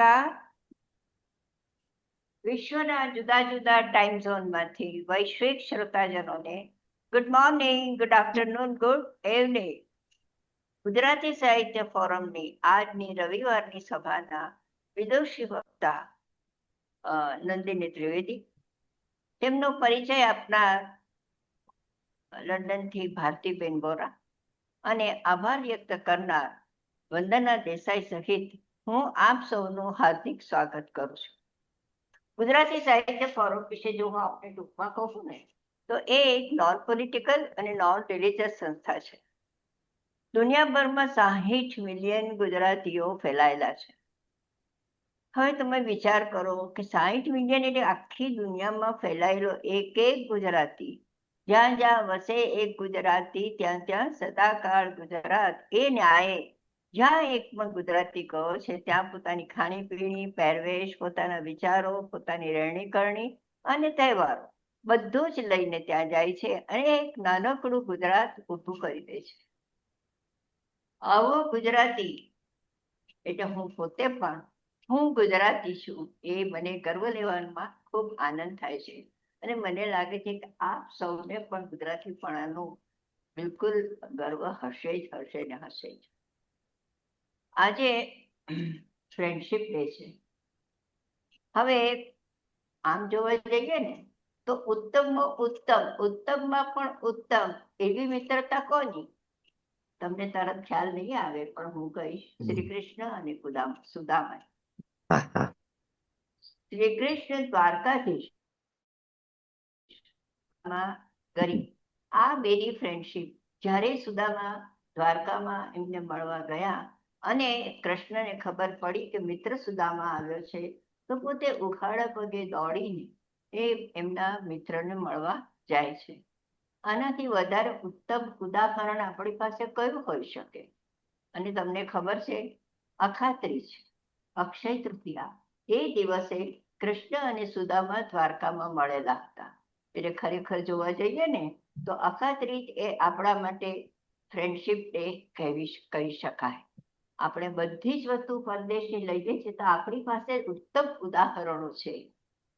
મારા વિશ્વના જુદા જુદા ટાઈમ ઝોનમાંથી વૈશ્વિક શ્રોતાજનોને good morning, good afternoon, good evening. Gujarati સાહિત્ય ફોરમની આજની રવિવારની સભાના વિદુષી વક્તા નંદિની ત્રિવેદી, તેમનો પરિચય આપનાર લંડનથી ભારતીબેન બોરા અને આભાર વ્યક્ત કરનાર વંદના દેસાઈ સહિત હું આપ સૌનું હાર્દિક સ્વાગત કરું છું. ગુજરાતી સાહિત્ય ફોરમ વિશે જો હું આપને ટૂંકમાં કહું ને તો એ એક નોન પોલિટિકલ અને નોન રિલિજિયસ સંસ્થા છે. દુનિયાભરમાં 60 મિલિયન ગુજરાતીઓ ફેલાયેલા છે. હવે તમે વિચાર કરો કે 60 મિલિયન એટલે આખી દુનિયામાં ફેલાયેલો એક એક ગુજરાતી, જ્યાં જ્યાં વસે એક ગુજરાતી ત્યાં ત્યાં સદાકાળ ગુજરાત. એ ન્યાય જ્યાં એક પણ ગુજરાતી ગયો છે ત્યાં પોતાની ખાણીપીણી, પહેરવેશ, પોતાના વિચારો, પોતાની રહેણી કરણી અને તહેવારો બધું જ લઈને ત્યાં જાય છે અને એક નાનકડું ગુજરાત ઊભું કરી દે છે. આવો ગુજરાતી એટલે હું પોતે પણ હું ગુજરાતી છું એ મને ગર્વ લેવામાં ખૂબ આનંદ થાય છે અને મને લાગે છે કે આપ સૌને પણ ગુજરાતીપણાનો બિલકુલ ગર્વ હશે જ હશે ને હશે જ. આજે ફ્રેન્ડશિપ ડે છે. હવે આમ જોવા જઈએ ને તો ઉત્તમમાં પણ ઉત્તમ એવી મિત્રતા કોની? તમને તરત ખ્યાલ નહીં આવે પણ હું કહીશ શ્રી કૃષ્ણ અને સુદામા. શ્રી કૃષ્ણ દ્વારકાધીશ ગરીબ, આ બેની ફ્રેન્ડશિપ જ્યારે સુદામા દ્વારકામાં એમને મળવા ગયા અને કૃષ્ણને ખબર પડી કે મિત્ર સુદામા આવ્યો છે તો પોતે ઉઘાડા પગે દોડીને એ એમના મિત્રને મળવા જાય છે. આનાથી વધારે ઉત્તમ ઉદાહરણ આપણી પાસે કયું હોઈ શકે? અને તમને ખબર છે, અખાત્રીજ, અક્ષય તૃતીયા, એ દિવસે કૃષ્ણ અને સુદામા દ્વારકામાં મળેલા હતા. એટલે ખરેખર જોવા જઈએ ને તો અખાત્રીજ એ આપણા માટે ફ્રેન્ડશિપ ડે કહી શકાય. આપણે બધી જ વસ્તુ પરદેશની લઈએ છીએ તો આપણી પાસે ઉત્તમ ઉદાહરણો છે.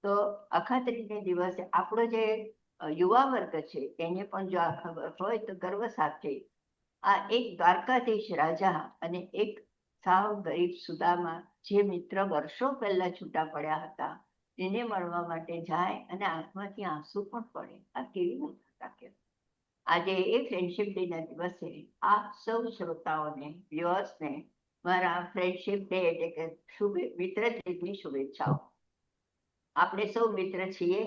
તો અખાત્રીજને દિવસે આપણો જે યુવા વર્ગ છે એને પણ જો આ ખબર હોય તો ગર્વ સાથે આ એક દ્વારકાધીશ રાજા અને એક સાવ ગરીબ સુદામા, જે મિત્ર વર્ષો પહેલા છૂટા પડ્યા હતા, એને મળવા માટે જાય અને આંખમાંથી આંસુ પણ પડે. આ કેવી મિત્રતા કહેવાય. આજે એ ફ્રેન્ડશિપ ડે ના દિવસે આપ સૌ શ્રોતાઓને, વ્યુઅર્સને મારા ફ્રેન્ડશિપ ડે એટલે કે મિત્ર દિવસની શુભેચ્છાઓ. આપણે સૌ મિત્ર છીએ,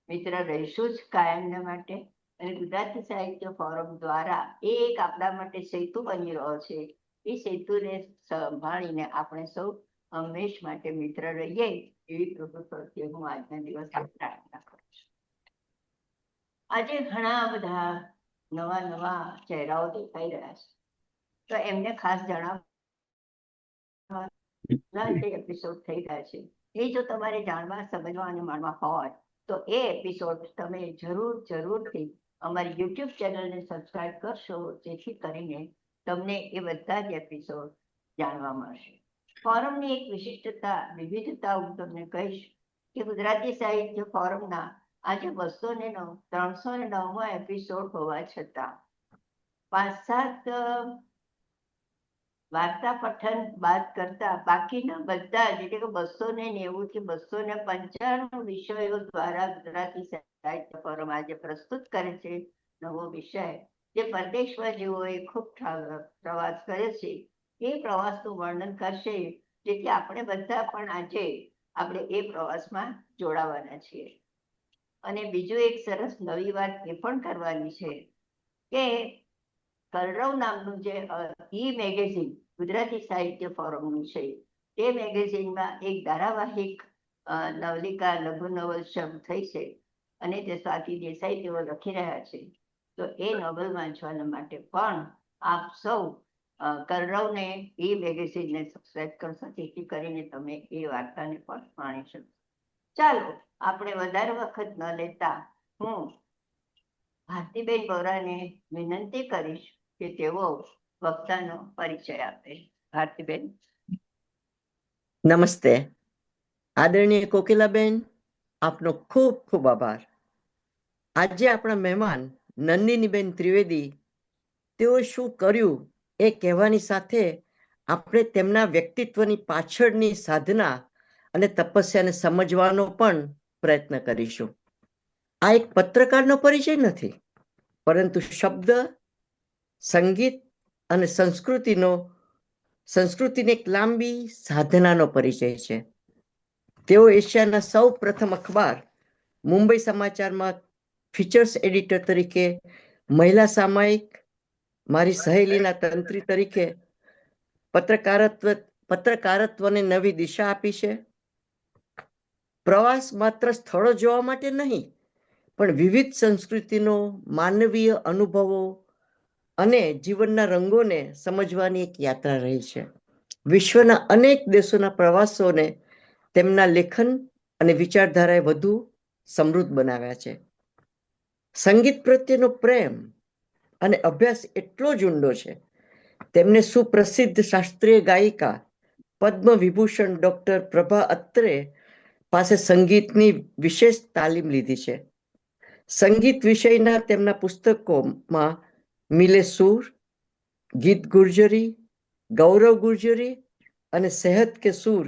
મિત્ર રહીશું જ કાયમના માટે. અને ગુજરાતી સાહિત્ય ફોરમ દ્વારા એ એક આપણા માટે સેતુ બની રહ્યો છે. એ સેતુને સંભાળીને આપણે સૌ હંમેશ માટે મિત્ર રહીએ એવી પ્રભુ હું આજના દિવસે પ્રાર્થના કરું છું. આજે ઘણા બધા નવા ચહેરાઓ દેખાઈ રહ્યા છે તો એમને ખાસ જણાવવા એપિસોડ થઈ ગયા છે. એ જો તમારે જાણવા, સમજવા અને માણવા હોય તો એ એપિસોડ તમે જરૂરથી અમારી યુટ્યુબ ચેનલને સબસ્ક્રાઇબ કરશો, જેથી કરીને તમને એ બધા જ એપિસોડ જાણવા મળશે. ફોરમની એક વિવિધતા હું તમને કહીશ કે ગુજરાતી સાહિત્ય ફોરમના આજે 309મો એપિસોડ હોવા છતાં 5-7 વાર્તા પઠન બાદ કરતા બાકીના બધા જ એટલે કે 290 થી 295 વિષયો દ્વારા ગુજરાતી સાહિત્ય ફોરમ આજે પ્રસ્તુત કરે છે નવો વિષય, જે પરદેશમાં જેઓએ ખૂબ પ્રવાસ કર્યો છે એ પ્રવાસનું વર્ણન કરશે, જેથી આપણે બધા પણ આજે આપણે એ પ્રવાસમાં જોડાવાના છીએ. અને બીજું એક સરસ નવી વાત એ પણ કરવાની છે કે કલરવ નામનું જે મેગેઝિન ગુજરાતી સાહિત્ય ફોરમનું છે, તે મેગેઝિનમાં એક ધારાવાહિક નવલિકા લઘુ નવલ શરૂ થઈ છે અને તે સ્વાતિ દેસાઈ તેઓ લખી રહ્યા છે. તો એ નોવેલ વાંચવાના માટે પણ આપ સૌ કલરવને એ મેગેઝિનને સબસ્ક્રાઇબ કરશો, જેથી કરીને તમે એ વાર્તાને પણ માણી શકો. ચાલો આપણે વધારે વખત ન લેતા હું ભારતીબેન બોરાને વિનંતી કરીશ કે તેઓ વક્તાનો પરિચય આપે. ભારતીબેન. નમસ્તે. આદરણીય કોકિલાબેન, આપનો ખૂબ ખૂબ આભાર. આજે આપણા મહેમાન નંદિનીબેન ત્રિવેદી, તેઓ શું કર્યું એ કહેવાની સાથે આપણે તેમના વ્યક્તિત્વની પાછળની સાધના અને તપસ્યાને સમજવાનો પણ પ્રયત્ન કરીશું. આ એક પત્રકારનો પરિચય નથી, પરંતુ શબ્દ, સંગીત અને સંસ્કૃતિની એક લાંબી સાધનાનો પરિચય છે. તેઓ એશિયાના સૌ પ્રથમ અખબાર મુંબઈ સમાચારમાં ફીચર્સ એડિટર તરીકે, મહિલા સામયિક મારી સહેલીના તંત્રી તરીકે પત્રકારત્વને નવી દિશા આપી છે. પ્રવાસ માત્ર સ્થળો જોવા માટે નહીં, પણ વિવિધ સંસ્કૃતિનો માનવીય અનુભવો અને જીવનના રંગોને સમજવાની એક યાત્રા રહી છે. વિશ્વના અનેક દેશોના પ્રવાસોને તેમના લેખન અને વિચારધારાએ વધુ સમૃદ્ધ બનાવ્યા છે. સંગીત પ્રત્યેનો પ્રેમ અને અભ્યાસ એટલો જ ઊંડો છે. તેમને સુપ્રસિદ્ધ શાસ્ત્રીય ગાયિકા પદ્મ વિભૂષણ ડોક્ટર પ્રભા અત્રે પાસે સંગીતની વિશેષ તાલીમ લીધી છે. સંગીત વિષયના તેમના પુસ્તકોમાં મિલે સૂર, ગીત ગુર્જરી, ગૌરવ ગુર્જરી અને સેહત કે સૂર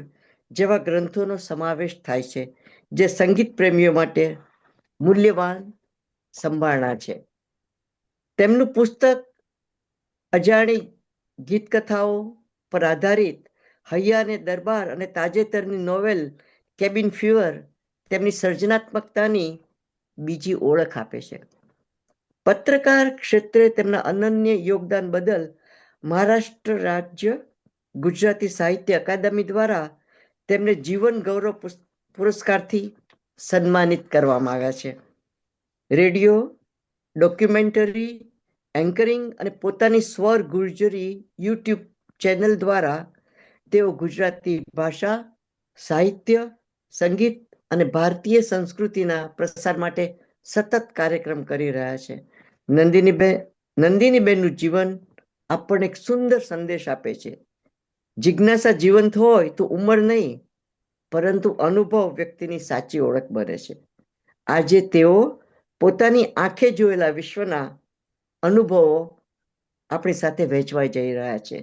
જેવા ગ્રંથોનો સમાવેશ થાય છે, જે સંગીત પ્રેમીઓ માટે મૂલ્યવાન સંભાળના છે. તેમનું પુસ્તક અજાણી ગીત કથાઓ પર આધારિત હૈયા અને દરબાર અને તાજેતરની નોવેલ કેબિન ફીવર તેમની સર્જનાત્મકતાની બીજી ઓળખ આપે છે. પત્રકાર ક્ષેત્રે તેમના અનન્ય યોગદાન બદલ મહારાષ્ટ્ર રાજ્ય ગુજરાતી સાહિત્ય અકાદમી દ્વારા તેમને જીવન ગૌરવ પુરસ્કારથી સન્માનિત કરવામાં આવ્યા છે. રેડિયો, ડોક્યુમેન્ટરી, એન્કરિંગ અને પોતાની સ્વર ગુર્જરી યુટ્યુબ ચેનલ દ્વારા તેઓ ગુજરાતી ભાષા, સાહિત્ય, સંગીત અને ભારતીય સંસ્કૃતિના પ્રસાર માટે સતત કાર્યક્રમ કરી રહ્યા છે. નંદિનીબેનનું જીવન આપણને એક સુંદર સંદેશ આપે છે. જિજ્ઞાસા જીવંત હોય તો ઉંમર નહીં, પરંતુ અનુભવ વ્યક્તિની સાચી ઓળખ બને છે. આજે તેઓ પોતાની આંખે જોયેલા વિશ્વના અનુભવો આપણી સાથે વહેંચવા જઈ રહ્યા છે.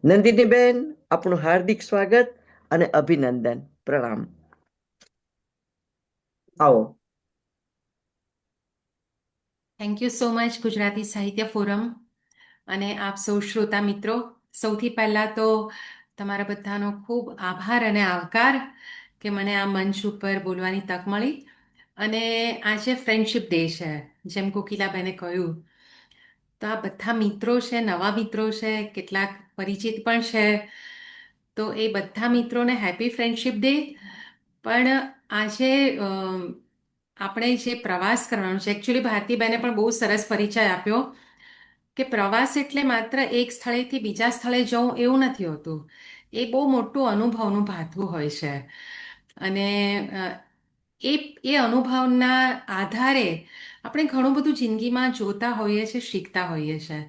નંદિનીબેન, આપણું હાર્દિક સ્વાગત અને અભિનંદન. પ્રણામ. આવો. Thank you so much Gujarati સાહિત્ય ફોરમ અને આપ સૌ શ્રોતા મિત્રો. સૌથી પહેલાં તો તમારા બધાનો ખૂબ આભાર અને આવકાર કે મને આ મંચ ઉપર બોલવાની તક મળી. અને આજે ફ્રેન્ડશિપ ડે છે, જેમ કોકિલાબેને કહ્યું, તો આ બધા મિત્રો છે, નવા મિત્રો છે, કેટલાક પરિચિત પણ છે. તો એ બધા મિત્રોને હેપી ફ્રેન્ડશિપ ડે. પણ આજે આપણે જે પ્રવાસ કરવાનો છે, એકચ્યુઅલી ભારતીબેને પણ બહુ સરસ પરિચય આપ્યો કે પ્રવાસ એટલે માત્ર એક સ્થળેથી બીજા સ્થળે જવું એવું નથી હોતું. એ બહુ મોટું અનુભવનું ભાથું હોય છે. અને એ અનુભવના આધારે આપણે ઘણું બધું જિંદગીમાં જોતા હોઈએ છીએ, શીખતા હોઈએ છીએ.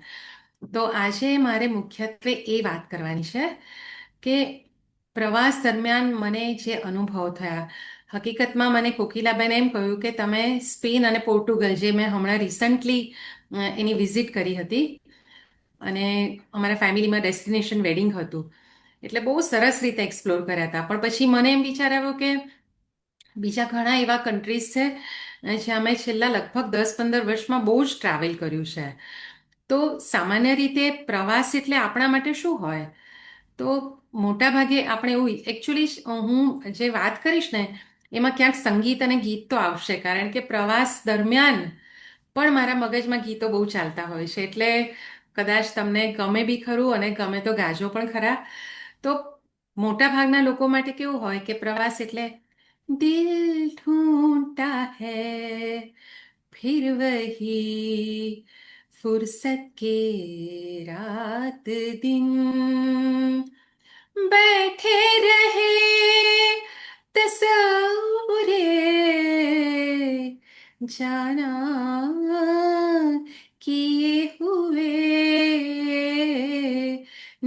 તો આજે મારે મુખ્યત્વે એ વાત કરવાની છે કે પ્રવાસ દરમિયાન મને જે અનુભવ થયા. હકીકતમાં મને કોકિલાબેન એમ કહ્યું કે તમે સ્પેન અને પોર્ટુગલ, જે મેં હમણાં રિસન્ટલી એની વિઝિટ કરી હતી, અને અમારા ફેમિલીમાં ડેસ્ટિનેશન વેડિંગ હતું, એટલે બહુ સરસ રીતે એક્સપ્લોર કર્યા હતા. પણ પછી મને એમ વિચાર આવ્યો કે બીજા ઘણા એવા કન્ટ્રીઝ છે જ્યાં મેં છેલ્લા લગભગ 10-15 વર્ષમાં બહુ જ ટ્રાવેલ કર્યું છે. તો સામાન્ય રીતે પ્રવાસ એટલે આપણા માટે શું હોય? તો મોટાભાગે આપણે એવું, એકચ્યુઅલી હું જે વાત કરીશ ને એમાં ક્યાંક સંગીત અને ગીત તો આવશે, કારણ કે પ્રવાસ દરમિયાન પણ મારા મગજમાં ગીતો બહુ ચાલતા હોય છે. એટલે કદાચ તમને ગમે બી ખરું અને ગમે તો ગાજો પણ ખરા. તો મોટાભાગના લોકો માટે કેવું હોય કે પ્રવાસ એટલે દિલ ઢૂંઢતા હૈ फिर वही फुर्सत के रात दिन बैठे रहे तस्वुरे जाना किए हुए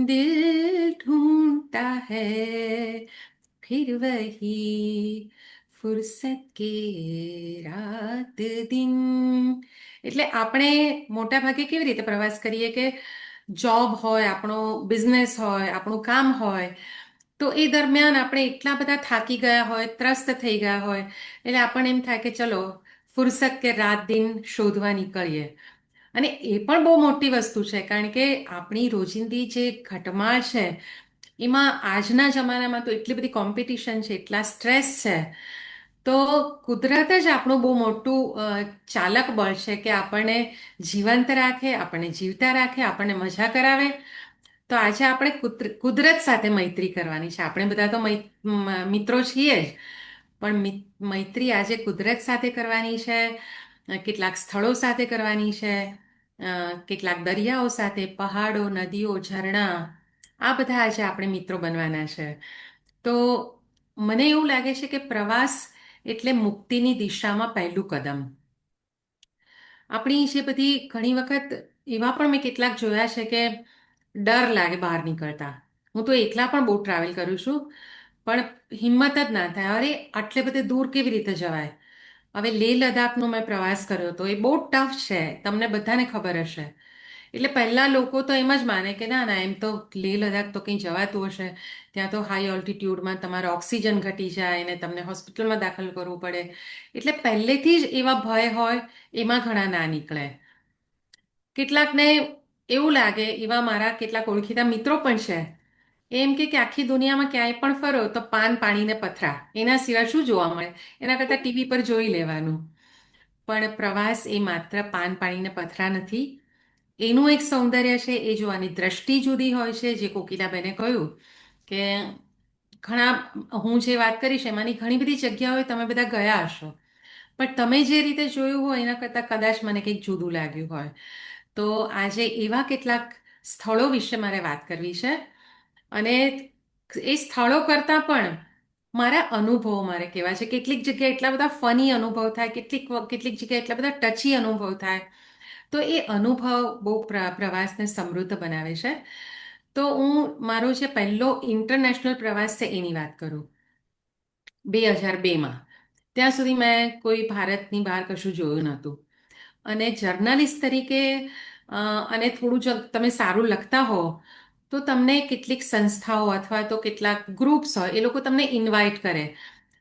दिल ढूंढता है फिर वही फुर्सत के રાત દિન. એટલે આપણે મોટા ભાગે કેવી રીતે પ્રવાસ કરીએ કે જોબ હોય, આપણો બિઝનેસ હોય, આપણું કામ હોય, તો એ દરમિયાન આપણે એટલા બધા થાકી ગયા હોય, ત્રસ્ત થઈ ગયા હોય, એટલે આપણને એમ થાય કે ચલો ફુરસત કે રાત દિન શોધવા નીકળીએ. અને એ પણ બહુ મોટી વસ્તુ છે, કારણ કે આપણી રોજિંદી જે ઘટમાળ છે એમાં આજના જમાનામાં તો એટલી બધી કોમ્પિટિશન છે, એટલા સ્ટ્રેસ છે, તો કુદરત જ આપણું બહુ મોટું ચાલક બળ છે કે આપણને જીવંત રાખે, આપણને જીવતા રાખે, આપણને મજા કરાવે. તો આજે આપણે કુદરત સાથે મૈત્રી કરવાની છે. આપણે બધા તો મિત્રો છીએ જ, પણ મૈત્રી આજે કુદરત સાથે કરવાની છે, કેટલાક સ્થળો સાથે કરવાની છે, કેટલાક દરિયાઓ સાથે, પહાડો, નદીઓ, ઝરણા, આ બધા આજે આપણે મિત્રો બનવાના છે. તો મને એવું લાગે છે કે પ્રવાસ એટલે મુક્તિની દિશામાં પહેલું કદમ. આપણી જે બધી ઘણી વખત એવા પણ મેં કેટલાક જોયા છે કે ડર લાગે બહાર નીકળતા. હું તો એકલા પણ બહુ ટ્રાવેલ કરું છું, પણ હિંમત જ ના થાય, અરે આટલે બધે દૂર કેવી રીતે જવાય. હવે લેહ લદ્દાખનો મેં પ્રવાસ કર્યો હતો, એ બહુ ટફ છે, તમને બધાને ખબર હશે. એટલે પહેલા લોકો તો એમ જ માને કે ના ના, એમ તો લેહ લદ્દાખ તો કંઈ જવાતું હશે, ત્યાં તો હાઈ ઓલ્ટિટ્યૂડમાં તમારો ઓક્સિજન ઘટી જાય અને તમને હોસ્પિટલમાં દાખલ કરવું પડે. એટલે પહેલેથી જ એવા ભય હોય, એમાં ઘણા ના નીકળે. કેટલાકને એવું લાગે, એવા મારા કેટલાક ઓળખીતા મિત્રો પણ છે, એમ કે આખી દુનિયામાં ક્યાંય પણ ફરો તો પાન, પાણીને પથરા, એના સિવાય શું જોવા મળે, એના કરતાં ટીવી પર જોઈ લેવાનું. પણ પ્રવાસ એ માત્ર પાન, પાણીને પથરા નથી. એનું એક સૌંદર્ય છે, એ જોવાની દ્રષ્ટિ જુદી હોય છે. જે કોકિલાબેને કહ્યું કે ઘણા, હું જે વાત કરીશ એમાંની ઘણી બધી જગ્યાઓએ તમે બધા ગયા હશો, પણ તમે જે રીતે જોયું હોય એના કરતાં કદાચ મને કંઈક જુદું લાગ્યું હોય. તો આજે એવા કેટલાક સ્થળો વિશે મારે વાત કરવી છે, અને એ સ્થળો કરતાં પણ મારા અનુભવો મારે કહેવા છે. કેટલીક જગ્યાએ એટલા બધા ફની અનુભવ થાય, કેટલીક જગ્યાએ એટલા બધા ટચી અનુભવ થાય, તો એ અનુભવ બહુ પ્રવાસને સમૃદ્ધ બનાવે છે. તો હું મારો જે પહેલો ઇન્ટરનેશનલ પ્રવાસ છે એની વાત કરું. 2002માં, ત્યાં સુધી મેં કોઈ ભારતની બહાર કશું જોયું નહોતું. અને જર્નલિસ્ટ તરીકે અને થોડું જ તમે સારું લખતા હો, તો તમને કેટલીક સંસ્થાઓ અથવા તો કેટલાક ગ્રુપ્સ હોય, એ લોકો તમને ઇન્વાઇટ કરે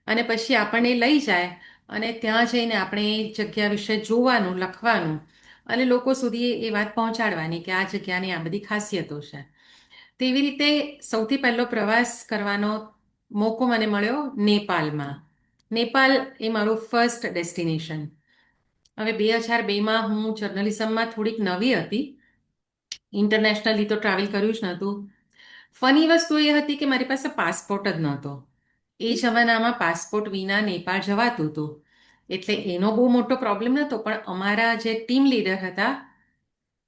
અને પછી આપણને લઈ જાય, અને ત્યાં જઈને આપણે એ જગ્યા વિશે જોવાનું, લખવાનું અને લોકો સુધી એ વાત પહોંચાડવાની કે આ જગ્યાની આ બધી ખાસિયતો છે. તેવી રીતે સૌથી પહેલો પ્રવાસ કરવાનો મોકો મને મળ્યો નેપાળમાં. નેપાળ એ મારું ફર્સ્ટ ડેસ્ટિનેશન. હવે 2002માં હું જર્નલિઝમમાં થોડીક નવી હતી, ઇન્ટરનેશનલી તો ટ્રાવેલ કર્યું જ નહોતું. ફની વસ્તુ એ હતી કે મારી પાસે પાસપોર્ટ જ નહોતો. એ જમાનામાં પાસપોર્ટ વિના નેપાળ જવાતું હતું, એટલે એનો બહુ મોટો પ્રોબ્લેમ નહોતો. પણ અમારા જે ટીમ લીડર હતા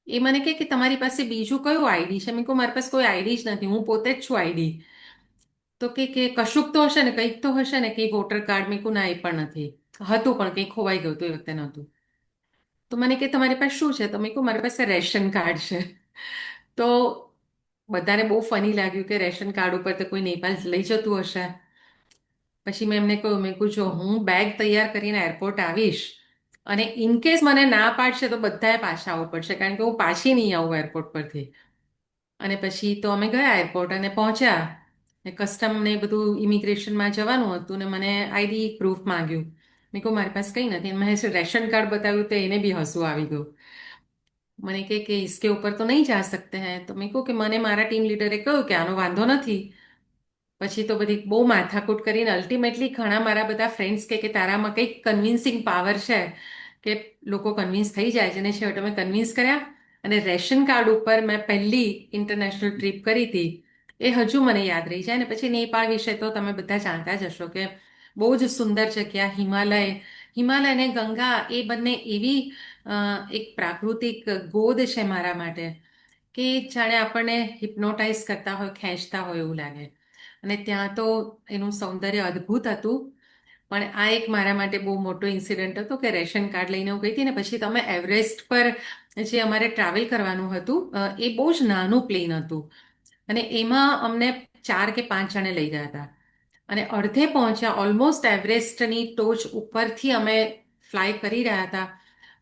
એ મને કહે કે તમારી પાસે બીજું કયું આઈડી છે? મેં કહું મારી પાસે કોઈ આઈડી જ નથી, હું પોતે જ છું આઈડી. તો કે કશુંક તો હશે ને, કંઈક તો હશે ને, કંઈ વોટર કાર્ડ? મેં કહું ના, એ પણ નથી. હતું પણ કંઈક ખોવાઈ ગયું હતું, એ વખતે નહોતું. તો મને કે તમારી પાસે શું છે? તો મેં કહું મારી પાસે રેશન કાર્ડ છે. તો બધાને બહુ ફની લાગ્યું કે રેશન કાર્ડ ઉપર તો કોઈ નેપાળ લઈ જતું હશે. પછી મેં એમને કહ્યું, મેં કહું જો હું બેગ તૈયાર કરીને એરપોર્ટ આવીશ અને ઇનકેસ મને ના પાડશે તો બધાએ પાછા આવવું પડશે, કારણ કે હું પાછી નહીં આવું એરપોર્ટ પરથી. અને પછી તો અમે ગયા એરપોર્ટ અને પહોંચ્યા, ને કસ્ટમને બધું ઇમિગ્રેશનમાં જવાનું હતું ને મને આઈડી પ્રૂફ માંગ્યું. મેં કહું મારી પાસે કંઈ નથી. મેં રેશન કાર્ડ બતાવ્યું તો એને બી હસવું આવી ગયું. મને કહે કે इसके ऊपर तो नहीं जा सकते हैं. તો મેં કહું કે મને મારા ટીમ લીડરે કહ્યું કે આનો વાંધો નથી. પછી તો બધી બહુ માથાકૂટ કરીને અલ્ટિમેટલી ઘણા મારા બધા ફ્રેન્ડ્સ કે તારામાં કંઈક કન્વિન્સિંગ પાવર છે કે લોકો કન્વિન્સ થઈ જાય છે, અને છેવટે મેં કન્વિન્સ કર્યા. અને રેશન કાર્ડ ઉપર મેં પહેલી ઇન્ટરનેશનલ ટ્રીપ કરી હતી, એ હજુ મને યાદ રહી જાય. અને પછી નેપાળ વિશે તો તમે બધા જાણતા જ હશો કે બહુ જ સુંદર જગ્યા, હિમાલય અને ગંગા, એ બંને એવી એક પ્રાકૃતિક ગોદ છે મારા માટે કે જાણે આપણને હિપ્નોટાઇઝ કરતા હોય, ખેંચતા હોય એવું લાગે. અને ત્યાં તો એનું સૌંદર્ય અદ્ભુત હતું. પણ આ એક મારા માટે બહુ મોટો ઇન્સિડન્ટ હતો કે રેશન કાર્ડ લઈને હું ગઈ હતી. ને પછી તમે એવરેસ્ટ પર જે અમારે ટ્રાવેલ કરવાનું હતું, એ બહુ જ નાનું પ્લેન હતું અને એમાં અમને 4 કે 5 જણે લઈ ગયા હતા. અને અડધે પહોંચ્યા, ઓલમોસ્ટ એવરેસ્ટની ટોચ ઉપરથી અમે ફ્લાય કરી રહ્યા હતા,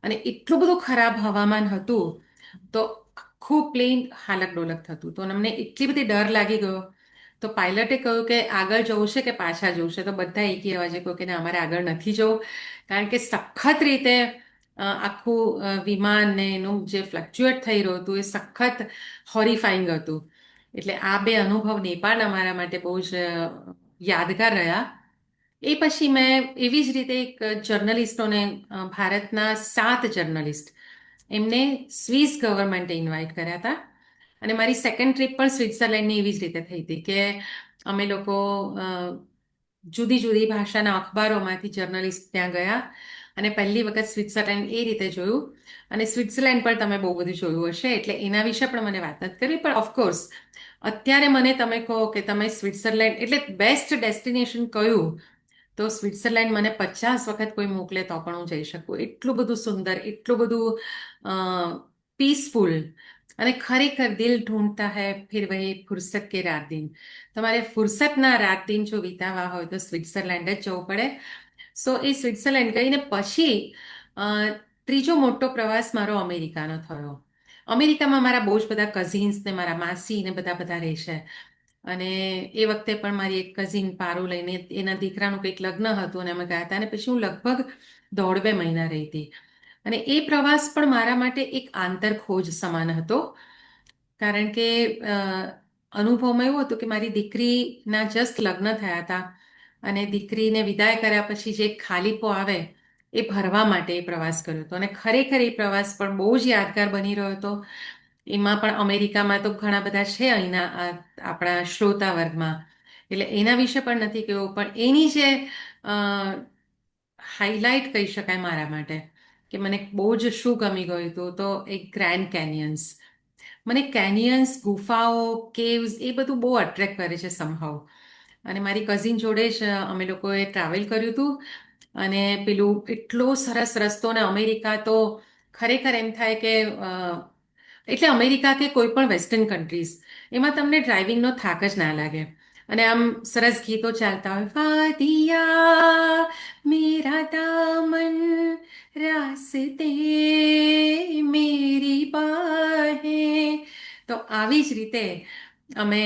અને એટલું બધું ખરાબ હવામાન હતું, તો આખું પ્લેન હાલક ડોલક થતું, તો અમને એટલી બધી ડર લાગી ગયો. તો પાયલટે કહ્યું કે આગળ જવું છે કે પાછા જવું છે, તો બધા એકી અવાજે કહ્યું કે ના, અમારે આગળ નથી જવું, કારણ કે સખત રીતે આખું વિમાન ને એનું જે ફ્લક્ચ્યુએટ થઈ રહ્યું હતું એ સખત હોરિફાઈંગ હતું. એટલે આ બે અનુભવ નેપાળ અમારા માટે બહુ જ યાદગાર રહ્યા. એ પછી મેં એવી જ રીતે એક જર્નલિસ્ટોને, ભારતના 7 જર્નલિસ્ટ, એમને સ્વિસ ગવર્મેન્ટે ઇન્વાઇટ કર્યા હતા. અને મારી સેકન્ડ ટ્રીપ પણ સ્વિટ્ઝરલેન્ડની એવી જ રીતે થઈ હતી કે અમે લોકો જુદી જુદી ભાષાના અખબારોમાંથી જર્નલિસ્ટ ત્યાં ગયા, અને પહેલી વખત સ્વિટ્ઝરલેન્ડ એ રીતે જોયું. અને સ્વિટ્ઝરલેન્ડ પણ તમે બહુ બધું જોયું હશે, એટલે એના વિશે પણ મને વાત નથી કરવી, પણ ઓફકોર્સ અત્યારે મને તમે કહો કે તમે સ્વિટ્ઝરલેન્ડ એટલે બેસ્ટ ડેસ્ટિનેશન કયું, તો સ્વિટ્ઝરલેન્ડ મને 50 વખત કોઈ મોકલે તો પણ હું જઈ શકું. એટલું બધું સુંદર, એટલું બધું પીસફુલ, અને ખરેખર દિલ ઢૂંઢતા હૈ ફિર વહી ફુરસત કે રાત દિન. તમારે ફુરસતના રાત દિન જો વિતાવવા હોય તો સ્વિટ્ઝરલેન્ડ જ જવું પડે. સો એ સ્વિટ્ઝરલેન્ડ ગઈને પછી અ, ત્રીજો મોટો પ્રવાસ મારો અમેરિકાનો થયો. અમેરિકામાં મારા બહુ જ બધા કઝિન્સ ને મારા માસી ને બધા બધા રહે છે. અને એ વખતે પણ મારી એક કઝિન પારો લઈને, એના દીકરાનું કંઈક લગ્ન હતું અને અમે ગયા હતા, અને પછી હું લગભગ 1.5-2 મહિના રહી હતી. અને એ પ્રવાસ પણ મારા માટે એક આંતરખોજ સમાન હતો, કારણ કે અનુભવમાં એવું હતું કે મારી દીકરીના જસ્ટ લગ્ન થયા હતા, અને દીકરીને વિદાય કર્યા પછી જે ખાલીપો આવે એ ભરવા માટે એ પ્રવાસ કર્યો હતો. અને ખરેખર એ પ્રવાસ પણ બહુ જ યાદગાર બની રહ્યો હતો. એમાં પણ અમેરિકામાં તો ઘણા બધા છે અહીંના આપણા શ્રોતા વર્ગમાં, એટલે એના વિશે પણ નથી કહેવું, પણ એની જે હાઇલાઇટ કહી શકાય મારા માટે કે મને બહુ જ શું ગમી ગયું હતું, તો એક ગ્રેન્ડ કેનિયન્સ. મને કેનિયન્સ, ગુફાઓ, કેવ્સ એ બધું બહુ અટ્રેક્ટ કરે છે સમહાઉ. અને મારી કઝિન જોડે જ અમે લોકોએ ટ્રાવેલ કર્યું હતું, અને પેલું એટલો સરસ રસ્તો, ને અમેરિકા તો ખરેખર એમ થાય કે એટલે અમેરિકા કે કોઈ પણ વેસ્ટર્ન કન્ટ્રીઝ, એમાં તમને ડ્રાઇવિંગનો થાક જ ના લાગે. અને આમ સરસ ગીતો ચાલતા હોય, વાદિયા મેરા દામન રાસ્તે મેરી બાહેं. તો આવી જ રીતે અમે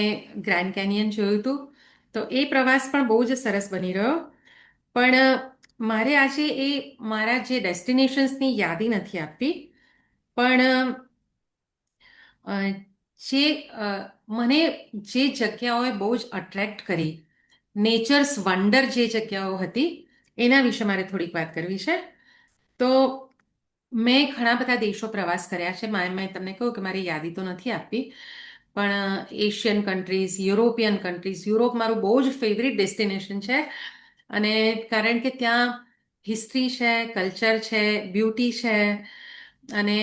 ગ્રાન્ડ કેનિયન જોયું હતું. તો એ પ્રવાસ પણ બહુ જ સરસ બની રહ્યો. પણ મારે આજે એ મારા જે ડેસ્ટિનેશન્સની યાદી નથી આપવી, પણ મને જે જગ્યાઓએ બહુ જ અટ્રેક્ટ કરી, નેચર્સ વન્ડર જે જગ્યાઓ હતી, એના વિશે મારે થોડીક વાત કરવી છે. તો મેં ઘણા બધા દેશો પ્રવાસ કર્યા છે. મેં તમને કહ્યું કે મારી યાદી તો નથી આપવી, પણ Asian countries, European countries, Europe મારું બહુ જ ફેવરિટ ડેસ્ટિનેશન છે. અને કારણ કે ત્યાં હિસ્ટ્રી છે, કલ્ચર છે, બ્યુટી છે, અને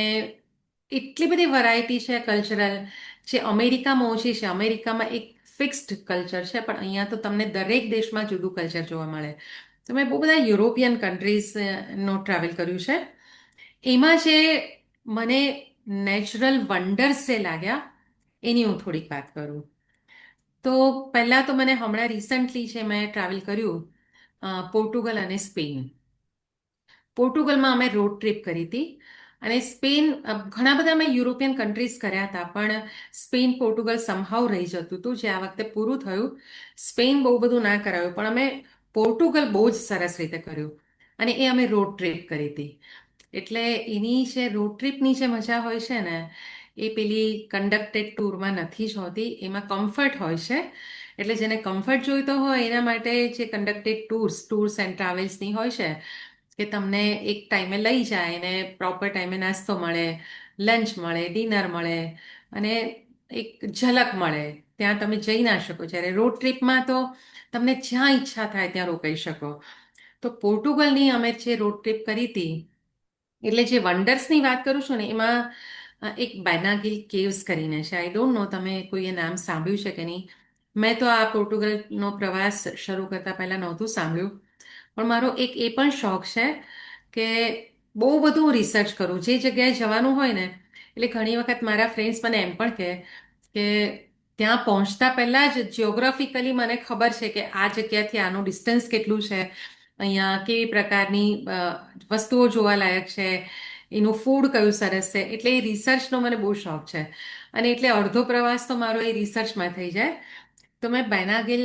એટલી બધી વેરાયટી છે કલ્ચરલ, જે અમેરિકામાં ઓછી છે. અમેરિકામાં એક ફિક્સ્ડ કલ્ચર છે, પણ અહીંયા તો તમને દરેક દેશમાં જુદું કલ્ચર જોવા મળે. તો મેં બહુ બધા યુરોપિયન કન્ટ્રીઝનો ટ્રાવેલ કર્યું છે. એમાં જે મને નેચરલ વન્ડર્સ જે લાગ્યા, એની હું થોડીક વાત કરું. તો પહેલાં તો મને હમણાં રિસન્ટલી છે મેં ટ્રાવેલ કર્યું પોર્ટુગલ અને સ્પેન. પોર્ટુગલમાં અમે રોડ ટ્રીપ કરી હતી, અને સ્પેન, ઘણા બધા અમે યુરોપિયન કન્ટ્રીઝ કર્યા હતા, પણ સ્પેન પોર્ટુગલ સમહાવ રહી જતું હતું, જે આ વખતે પૂરું થયું. સ્પેન બહુ બધું ના કરાયું, પણ અમે પોર્ટુગલ બહુ જ સરસ રીતે કર્યું, અને એ અમે રોડ ટ્રીપ કરી હતી. એટલે એની જે રોડ ટ્રીપની જે મજા હોય છે ને, એ પેલી કન્ડક્ટેડ ટૂરમાં નથી જ હોતી. એમાં કમ્ફર્ટ હોય છે. એટલે જેને કમ્ફર્ટ જોઈતો હોય એના માટે જે કન્ડક્ટેડ ટૂર્સ એન્ડ ટ્રાવેલ્સની હોય છે, કે તમને એક ટાઈમે લઈ જાય ને પ્રોપર ટાઈમે નાસ્તો મળે, લંચ મળે, ડિનર મળે, અને એક ઝલક મળે. ત્યાં તમે જઈ ના શકો. જ્યારે રોડ ટ્રીપમાં તો તમને જ્યાં ઈચ્છા થાય ત્યાં રોકાઈ શકો. તો પોર્ટુગલની અમે જે રોડ ટ્રીપ કરી હતી, એટલે જે વન્ડર્સની વાત કરું છું ને, એમાં એક બેનાગિલ કેવ્સ કરીને છે. આઈ ડોન્ટ નો તમે કોઈએ નામ સાંભળ્યું છે કે નહીં. મેં તો આ પોર્ટુગલનો પ્રવાસ શરૂ કરતા પહેલાં નહોતું સાંભળ્યું, પણ મારો એક એ પણ શોખ છે કે બહુ બધું રિસર્ચ કરું જે જગ્યાએ જવાનું હોય ને. એટલે ઘણી વખત મારા ફ્રેન્ડ્સ મને એમ પણ કહે કે ત્યાં પહોંચતા પહેલાં જ જિયોગ્રાફિકલી મને ખબર છે કે આ જગ્યાથી આનું ડિસ્ટન્સ કેટલું છે, અહીંયા કેવી પ્રકારની વસ્તુઓ જોવાલાયક છે, એનું ફૂડ કયું સરસ છે. એટલે એ રિસર્ચનો મને બહુ શોખ છે અને એટલે અડધો પ્રવાસ તો મારો એ રિસર્ચમાં થઈ જાય. તો મેં બેનાગિલ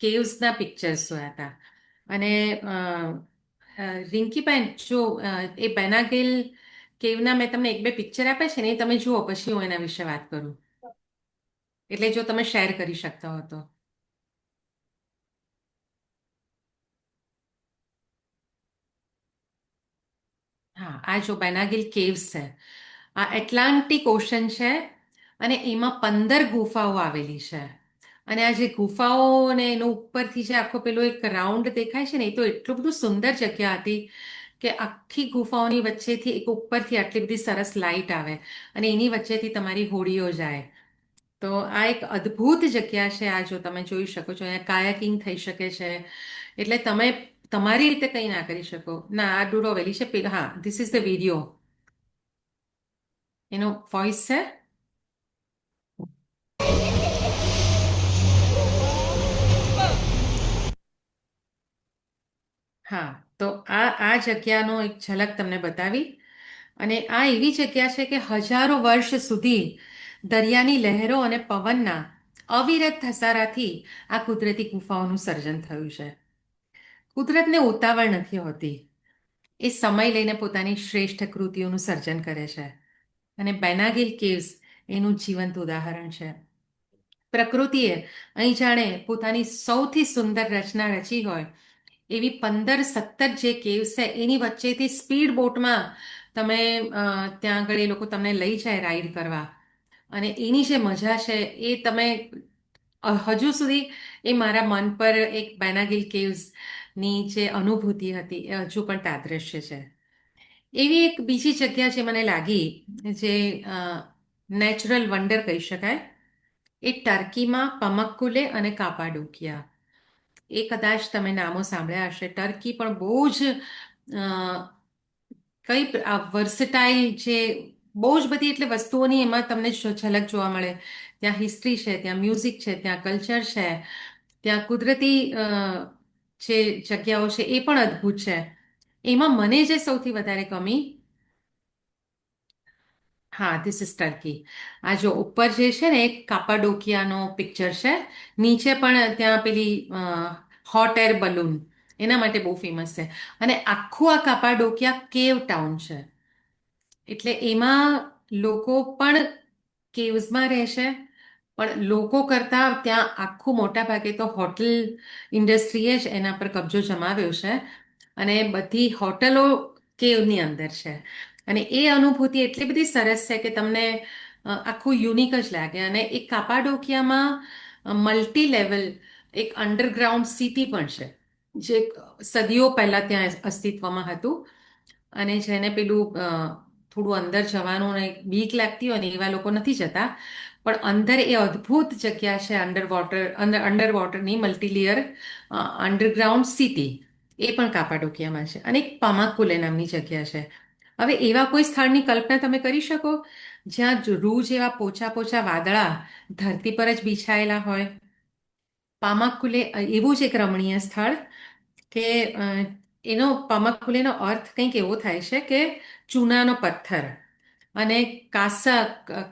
કેવ્સના પિક્ચર્સ જોયા હતા અને રિંકીબેન જો એ બેનાગિલ કેવના મેં તમને એક બે પિક્ચર આપ્યા છે ને, એ તમે જુઓ પછી હું એના વિશે વાત કરું. એટલે જો તમે શેર કરી શકતા હો તો. હા, આ જો બેનાગિલ કેવ્સ છે, આ એટલાન્ટિક ઓશન છે અને એમાં 15 ગુફાઓ આવેલી છે. અને આ જે ગુફાઓ અને એનો ઉપરથી જે આખો પેલો એક રાઉન્ડ દેખાય છે ને, એ તો એટલું બધું સુંદર જગ્યા હતી કે આખી ગુફાઓની વચ્ચેથી એક ઉપરથી આટલી બધી સરસ લાઇટ આવે અને એની વચ્ચેથી તમારી હોડીઓ જાય. તો આ એક અદ્ભુત જગ્યા છે. આ જો તમે જોઈ શકો છો, અહીંયા કાયાકિંગ થઈ શકે છે. એટલે તમે તમારી રીતે કંઈ ના કરી શકો. ના, આ ડુરો વેલી છે. હા, ધીસ ઇઝ ધ વિડીયો, એનો વોઇસ છે. હા, તો આ જગ્યાનો એક ઝલક તમને બતાવી. અને આ એવી જગ્યા છે કે હજારો વર્ષ સુધી દરિયાની લહેરો અને પવનના અવિરત ધસારાથી આ કુદરતી ગુફાઓનું સર્જન થયું છે. કુદરતને ઉતાવળ નથી હોતી, એ સમય લઈને પોતાની શ્રેષ્ઠ કૃતિઓનું સર્જન કરે છે. અને બેનાગિલ કેવ્સ એનું જીવંત ઉદાહરણ છે. પ્રકૃતિએ અહીં જાણે પોતાની સૌથી સુંદર રચના રચી હોય એવી 15-17 જે કેવ્સ છે, એની વચ્ચેથી સ્પીડ બોટમાં તમે ત્યાં આગળ એ લોકો તમને લઈ જાય રાઈડ કરવા. અને એની જે મજા છે એ તમે હજુ સુધી એ મારા મન પર એક બેનાગિલ કેવ્સની જે અનુભૂતિ હતી એ હજુ પણ તાદ્રશ્ય છે. એવી એક બીજી જગ્યા જે મને લાગી, જે નેચરલ વન્ડર કહી શકાય, એ ટર્કીમાં પમક્કુલે અને કાપાડોકિયા. એ કદાચ તમે નામો સાંભળ્યા હશે. ટર્કી પણ બહુ જ કઈ આ વર્સટાઇલ, જે બહુ જ બધી એટલે વસ્તુઓની એમાં તમને ઝલક જોવા મળે. ત્યાં હિસ્ટ્રી છે, ત્યાં મ્યુઝિક છે, ત્યાં કલ્ચર છે, ત્યાં કુદરતી જે જગ્યાઓ છે એ પણ અદ્ભુત છે. એમાં મને જે સૌથી વધારે ગમી, હા, ધીસ ઇઝ ટર્કી. આ જો ઉપર જે છે ને, એક કાપાડોકિયાનો પિક્ચર છે. નીચે પણ ત્યાં પેલી હોટ એર બલૂન એના માટે બહુ ફેમસ છે. અને આખું આ કાપાડોકિયા કેવ ટાઉન છે. એટલે એમાં લોકો પણ કેવ્સમાં રહે છે, પણ લોકો કરતાં ત્યાં આખું મોટા ભાગે તો હોટલ ઇન્ડસ્ટ્રીએ જ એના પર કબજો જમાવ્યો છે અને બધી હોટલો કેવની અંદર છે. અને એ અનુભૂતિ એટલી બધી સરસ છે કે તમને આખું યુનિક જ લાગે. અને એ કાપાડોકિયામાં મલ્ટી લેવલ એક અંડરગ્રાઉન્ડ સિટી પણ છે, જે સદીઓ પહેલાં ત્યાં અસ્તિત્વમાં હતું. અને જેને પેલું થોડું અંદર જવાનું ને બીક લાગતી હોય ને, એવા લોકો નથી જતા. પણ અંદર એ અદ્ભુત જગ્યા છે, અંડર વોટરની મલ્ટીલેયર અંડરગ્રાઉન્ડ સિટી. એ પણ કાપાડોકિયામાં છે. અને એક પામાકુલે નામની જગ્યા છે. હવે એવા કોઈ સ્થળની કલ્પના તમે કરી શકો જ્યાં રૂ જેવા પોચા પોચા વાદળા ધરતી પર જ બિછાયેલા હોય? પામાકુલે એવું જ એક રમણીય સ્થળ કે એનો પામાકુલેનો અર્થ કંઈક એવો થાય છે કે ચૂનાનો પથ્થર. અને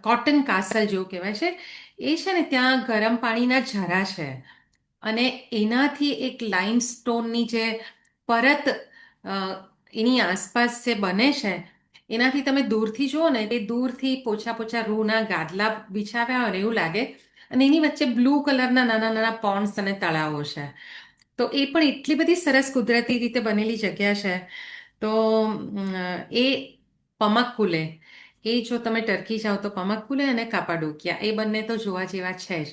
કોટન કાસલ જેવું કહેવાય છે. એ છે ને, ત્યાં ગરમ પાણીના ઝરા છે અને એનાથી એક લાઇમસ્ટોનની જે પરત એની આસપાસ જે બને છે, એનાથી તમે દૂરથી જુઓ ને, તે દૂરથી પોચા પોચા રૂના ગાદલા બિછાવ્યા હોય ને એવું લાગે. અને એની વચ્ચે બ્લુ કલરના નાના નાના પોન્ડ્સ અને તળાવો છે. તો એ પણ એટલી બધી સરસ કુદરતી રીતે બનેલી જગ્યા છે. તો એ પમક્કુલે, એ જો તમે ટર્કી જાઓ તો પમક્કુલે અને કાપાડોકિયા એ બંને તો જોવા જેવા છે જ.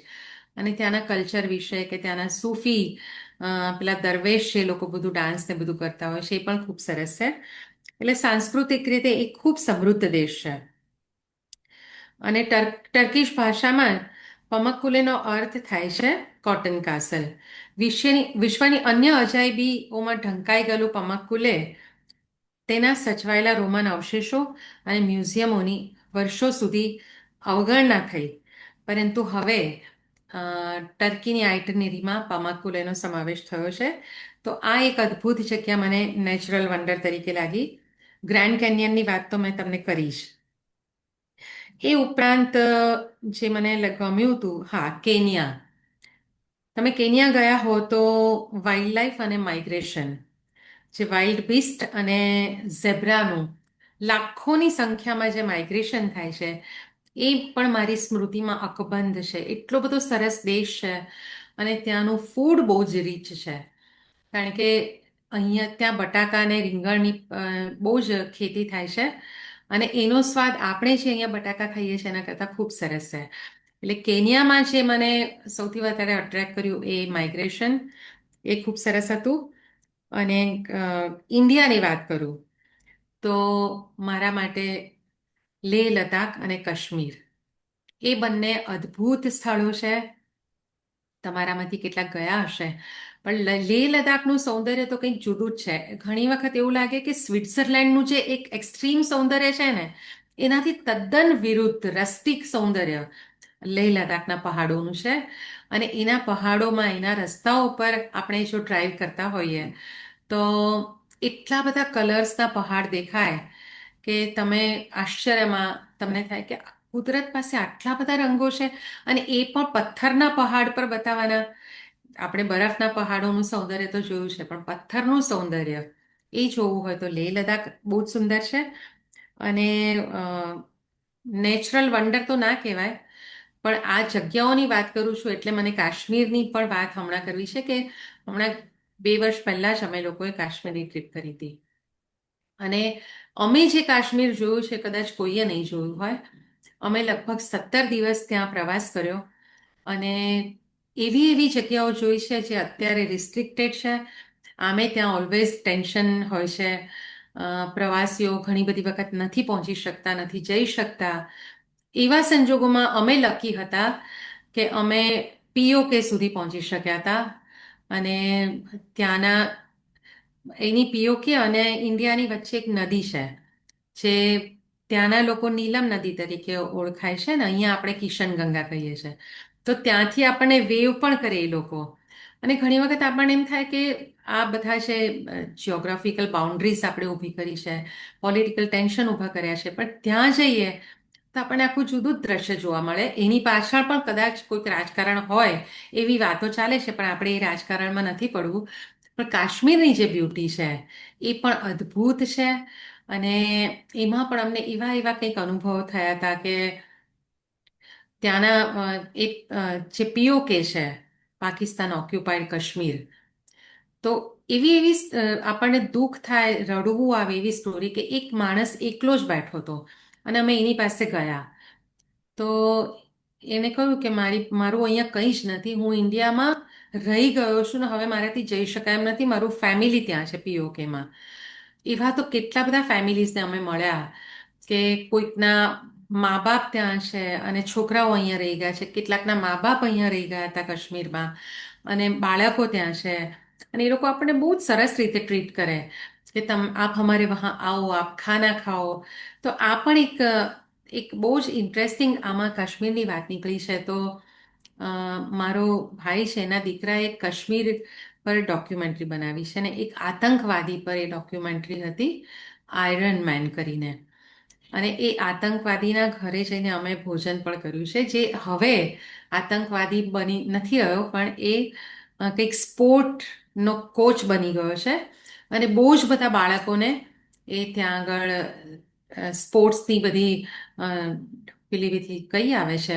અને ત્યાંના કલ્ચર વિશે, કે ત્યાંના સૂફી પેલા દરવેશ જે લોકો બધું ડાન્સ ને બધું કરતા હોય છે, એ પણ ખૂબ સરસ છે. એટલે સાંસ્કૃતિક રીતે એ ખૂબ સમૃદ્ધ દેશ છે. અને ટર્કીશ ભાષામાં પમક્કુલેનો અર્થ થાય છે કોટન કાસલ. વિશ્વની અન્ય અજાયબીઓમાં ઢંકાઈ ગયેલું પમક્કુલે તેના સચવાયેલા રોમન અવશેષો અને મ્યુઝિયમોની વર્ષો સુધી અવગણના થઈ પરંતુ હવે ટર્કીની આઇટનરીમાં પામાકુલેનો સમાવેશ થયો છે. તો આ એક અદ્ભુત જગ્યા મને નેચરલ વન્ડર તરીકે લાગી. ગ્રેન્ડ કેન્યનની વાત તો મેં તમને કરી જ. એ ઉપરાંત જે મને ગમ્યું હતું, હા, કેન્યા. તમે કેન્યા ગયા હો તો વાઇલ્ડ લાઈફ અને માઇગ્રેશન, જે વાઇલ્ડ બીસ્ટ અને ઝેબ્રાનું લાખોની સંખ્યામાં જે માઇગ્રેશન થાય છે એ પણ મારી સ્મૃતિમાં અકબંધ છે. એટલો બધો સરસ દેશ છે અને ત્યાંનું ફૂડ બહુ જ રીચ છે. કારણ કે અહીંયા ત્યાં બટાકા અને રીંગણની બહુ જ ખેતી થાય છે અને એનો સ્વાદ આપણે જે અહીંયા બટાકા ખાઈએ છીએ એના કરતાં ખૂબ સરસ છે. એટલે કેન્યામાં જે મને સૌથી વધારે અટ્રેક્ટ કર્યું એ માઇગ્રેશન, એ ખૂબ સરસ હતું. અને ઇન્ડિયાની વાત કરું તો મારા માટે લેહ લદ્દાખ અને કાશ્મીર એ બંને અદ્ભુત સ્થળો છે. તમારામાંથી કેટલાક ગયા હશે, પણ લેહ લદ્દાખનું સૌંદર્ય તો કંઈક જુદું જ છે. ઘણી વખત એવું લાગે કે સ્વિટ્ઝરલેન્ડનું જે એક એક્સ્ટ્રીમ સૌંદર્ય છે ને એનાથી તદ્દન વિરુદ્ધ રસ્ટિક સૌંદર્ય લેહ લદ્દાખના પહાડોનું છે. અને એના પહાડોમાં એના રસ્તાઓ પર આપણે જો ડ્રાઈવ કરતા હોઈએ તો એટલા બધા કલર્સના પહાડ દેખાય કે તમે આશ્ચર્યમાં તમને થાય કે કુદરત પાસે આટલા બધા રંગો છે અને એ પણ પથ્થરના પહાડ પર બતાવવાના. આપણે બરફના પહાડોનું સૌંદર્ય તો જોયું છે, પણ પથ્થરનું સૌંદર્ય એ જોવું હોય તો લેહ લદ્દાખ બહુ જ સુંદર છે. અને નેચરલ વન્ડર તો ના કહેવાય, પણ આ જગ્યાઓની વાત કરું છું એટલે મને કાશ્મીરની પણ વાત હમણાં કરવી છે કે હમણાં 2 વર્ષ પહેલાં જ અમે લોકોએ કાશ્મીરની ટ્રીપ કરી હતી. અને અમે જે કાશ્મીર જોયું છે કદાચ કોઈએ નહીં જોયું હોય. અમે લગભગ 17 દિવસ ત્યાં પ્રવાસ કર્યો અને એવી એવી જગ્યાઓ જોઈ છે જે અત્યારે રિસ્ટ્રિક્ટેડ છે. આમે ત્યાં ઓલવેઝ ટેન્શન હોય છે. પ્રવાસીઓ ઘણી બધી વખત નથી પહોંચી શકતા, નથી જઈ શકતા. એવા સંજોગોમાં અમે લકી હતા કે અમે પીઓકે સુધી પહોંચી શક્યા હતા. અને ત્યાંના એની પીઓકે અને ઇન્ડિયાની વચ્ચે એક નદી છે જે ત્યાંના લોકો નીલમ નદી તરીકે ઓળખાય છે ને અહીંયા આપણે કિશનગંગા કહીએ છીએ. તો ત્યાંથી આપણને વેવ પણ કરે એ લોકો. અને ઘણી વખત આપણને એમ થાય કે આ બધા છે જિયોગ્રાફિકલ બાઉન્ડ્રીઝ આપણે ઊભી કરી છે, પોલિટિકલ ટેન્શન ઊભા કર્યા છે, પણ ત્યાં જઈએ તો આપણને આખું જુદું જ દ્રશ્ય જોવા મળે. એની પાછળ પણ કદાચ કોઈક રાજકારણ હોય એવી વાતો ચાલે છે, પણ આપણે એ રાજકારણમાં નથી પડવું. પણ કાશ્મીરની જે બ્યુટી છે એ પણ અદ્ભુત છે. અને એમાં પણ અમને એવા એવા કંઈક અનુભવો થયા હતા કે ત્યાંના એક જે પીઓકે છે, પાકિસ્તાન ઓક્યુપાઈડ કાશ્મીર, તો એવી એવી આપણને દુઃખ થાય, રડવું આવે એવી સ્ટોરી કે એક માણસ એકલો જ બેઠો હતો અને અમે એની પાસે ગયા તો એને કહ્યું કે મારું અહીંયા કંઈ જ નથી, હું ઇન્ડિયામાં રહી ગયો છું ને હવે મારાથી જઈ શકાય એમ નથી, મારું ફેમિલી ત્યાં છે પીઓકેમાં. એવા તો કેટલા બધા ફેમિલીઝને અમે મળ્યા કે કોઈકના મા બાપ ત્યાં છે અને છોકરાઓ અહીંયા રહી ગયા છે, કેટલાકના મા બાપ અહીંયા રહી ગયા હતા કાશ્મીરમાં અને બાળકો ત્યાં છે. અને એ લોકો આપણને બહુ જ સરસ રીતે ટ્રીટ કરે કે આપ હમારે વહાં આવો, આપ ખાના ખાઓ. તો આ પણ એક બહુ જ ઇન્ટરેસ્ટિંગ આમાં કાશ્મીરની વાત નીકળી છે. તો મારો ભાઈ છે એના દીકરાએ કાશ્મીર પર ડોક્યુમેન્ટરી બનાવી છે અને એક આતંકવાદી પર એ ડોક્યુમેન્ટરી હતી, આયરન મેન કરીને. અને એ આતંકવાદીના ઘરે જઈને અમે ભોજન પણ કર્યું છે, જે હવે આતંકવાદી બની નથી રહ્યો પણ એ કંઈક સ્પોર્ટનો કોચ બની ગયો છે. અને બહુ જ બધા બાળકોને એ ત્યાં આગળ સ્પોર્ટ્સની બધી પેલી વિધિ કઈ આવે છે,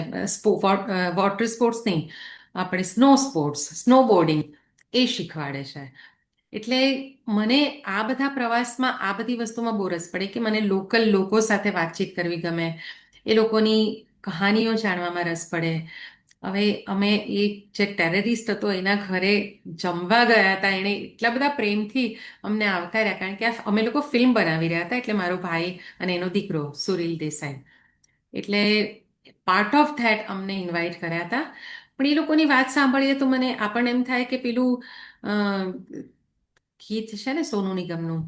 વોટર સ્પોર્ટ્સ નહીં, આપણે સ્નો સ્પોર્ટ્સ, સ્નોબોર્ડિંગ એ શીખવાડે છે. એટલે મને આ બધા પ્રવાસમાં આ બધી વસ્તુમાં બહુ રસ પડે કે મને લોકલ લોકો સાથે વાતચીત કરવી ગમે, એ લોકોની કહાનીઓ જાણવામાં રસ પડે. હવે અમે એ જે ટેરરિસ્ટ હતો એના ઘરે જમવા ગયા હતા, એણે એટલા બધા પ્રેમથી અમને આવકાર્યા કારણ કે અમે લોકો ફિલ્મ બનાવી રહ્યા હતા, એટલે મારો ભાઈ અને એનો દીકરો સુરીલ દેસાઈ, એટલે પાર્ટ ઓફ ધેટ અમને ઇન્વાઇટ કર્યા હતા. પણ એ લોકોની વાત સાંભળીએ તો મને આપણને એમ થાય કે પેલું ગીત છે ને સોનુ નિગમનું,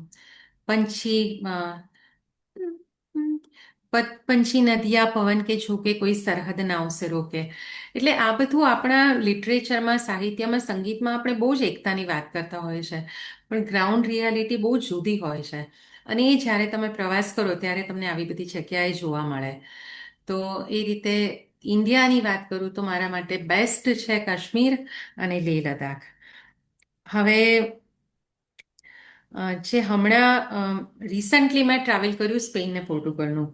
પંછી પંછી નદિયા પવન કે ઝૂકે કોઈ સરહદ ના ઉસે રોકે. એટલે આ બધું આપણા લિટરેચરમાં, સાહિત્યમાં, સંગીતમાં આપણે બહુ જ એકતાની વાત કરતા હોય છે, પણ ગ્રાઉન્ડ રિયાલિટી બહુ જુદી હોય છે. અને એ જ્યારે તમે પ્રવાસ કરો ત્યારે તમને આવી બધી જગ્યાએ જોવા મળે. તો એ રીતે ઇન્ડિયાની વાત કરું તો મારા માટે બેસ્ટ છે કાશ્મીર અને લેહ લદ્દાખ. હવે જે હમણાં રિસન્ટલી મેં ટ્રાવેલ કર્યું સ્પેન ને પોર્ટુગલનું.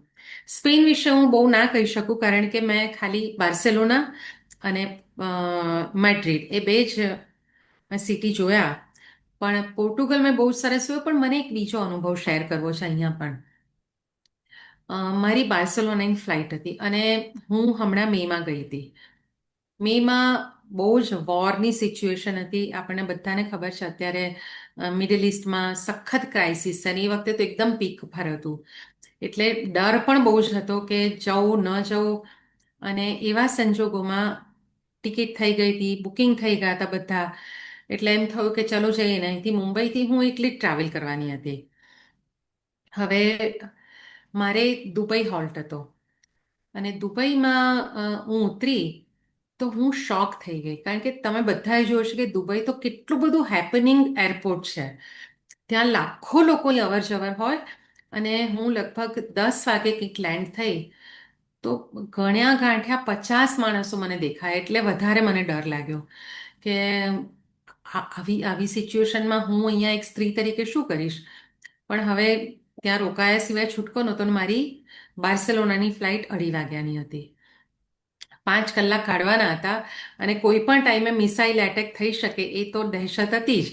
સ્પેન વિશે હું બહુ ના કહી શકું કારણ કે મેં ખાલી બાર્સેલોના અને મેડ્રિડ એ બે જ સિટી જોયા. પણ પોર્ટુગલ મેં બહુ સરસ જોયું, પણ મને એક બીજો અનુભવ શેર કરવો છે અહીંયા પણ. મારી બાર્સેલોનાની ફ્લાઇટ હતી અને હું હમણાં મેમાં ગઈ હતી. મેમાં બહુ જ વોરની સિચ્યુએશન હતી. આપણને બધાને ખબર છે અત્યારે મિડલ ઇસ્ટમાં સખત ક્રાઇસિસ છે અને એ વખતે તો એકદમ પીક પર હતું. એટલે ડર પણ બહુ જ હતો કે જવું ન જવું. અને એવા સંજોગોમાં ટિકિટ થઈ ગઈ હતી, બુકિંગ થઈ ગયા હતા બધા. એટલે એમ થયું કે ચલો જઈએ ને. અહીંથી મુંબઈથી હું એકલી જ ટ્રાવેલ કરવાની હતી. હવે મારે દુબઈ હોલ્ટ હતો અને દુબઈમાં હું ઉતરી તો હું શોક થઈ ગઈ કારણ કે તમે બધાએ જોયું છે કે દુબઈ તો કેટલું બધું હેપનિંગ એરપોર્ટ છે. ત્યાં લાખો લોકોની અવર જવર હોય અને હું લગભગ 10 વાગે કંઈક લેન્ડ થઈ તો ગણ્યા ગાંઠ્યા 50 માણસો મને દેખાય એટલે વધારે મને ડર લાગ્યો કે આવી આવી સિચ્યુએશનમાં હું અહીંયા એક સ્ત્રી તરીકે શું કરીશ. પણ હવે ત્યાં રોકાયા સિવાય છૂટકો નહોતો ને મારી બાર્સેલોનાની ફ્લાઇટ 2:30 વાગ્યાની હતી. 5 કલાક કાઢવાના હતા અને કોઈ પણ ટાઈમે મિસાઇલ એટેક થઈ શકે એ તો દહેશત હતી જ.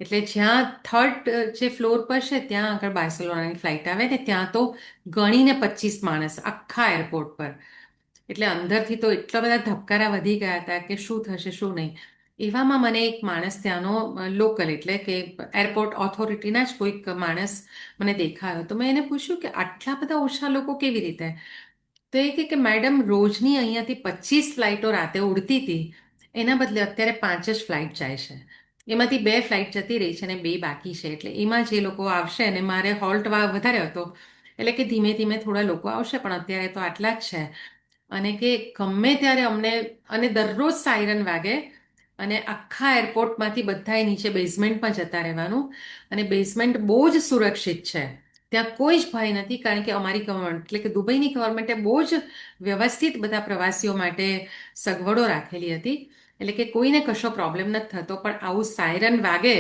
એટલે જ્યાં થર્ડ જે ફ્લોર પર છે ત્યાં આગળ બાર્સેલોનાની ફ્લાઇટ આવે ને ત્યાં તો ગણીને 25 માણસ આખા એરપોર્ટ પર. એટલે અંદરથી તો એટલા બધા ધબકારા વધી ગયા હતા કે શું થશે શું નહીં. એવામાં મને એક માણસ ત્યાંનો લોકલ એટલે કે એરપોર્ટ ઓથોરિટીના જ કોઈક માણસ મને દેખાયો. તો મેં એને પૂછ્યું કે આટલા બધા ઓછા લોકો કેવી રીતે. તો એ કે મેડમ રોજની અહીંયાથી 25 ફ્લાઇટો રાતે ઉડતી હતી એના બદલે અત્યારે 5 જ ફ્લાઇટ જાય છે. એમાંથી 2 ફ્લાઇટ જતી રહી છે અને 2 બાકી છે. એટલે એમાં જે લોકો આવશે અને મારે હોલ્ટ વધારે હતો એટલે કે ધીમે ધીમે થોડા લોકો આવશે પણ અત્યારે તો આટલા જ છે. અને કે ગમે ત્યારે અમને અને દરરોજ સાયરન વાગે અને આખા એરપોર્ટમાંથી બધાએ નીચે બેઝમેન્ટમાં જતા રહેવાનું અને બેઝમેન્ટ બહુ જ સુરક્ષિત છે. ત્યાં કોઈ જ ભય નથી કારણ કે અમારી ગવર્મેન્ટ એટલે કે દુબઈની ગવર્મેન્ટે બહુ જ વ્યવસ્થિત બધા પ્રવાસીઓ માટે સગવડો રાખેલી હતી. એટલે કે કોઈને કશો પ્રોબ્લેમ નથી થતો. પણ આવું સાયરન વાગે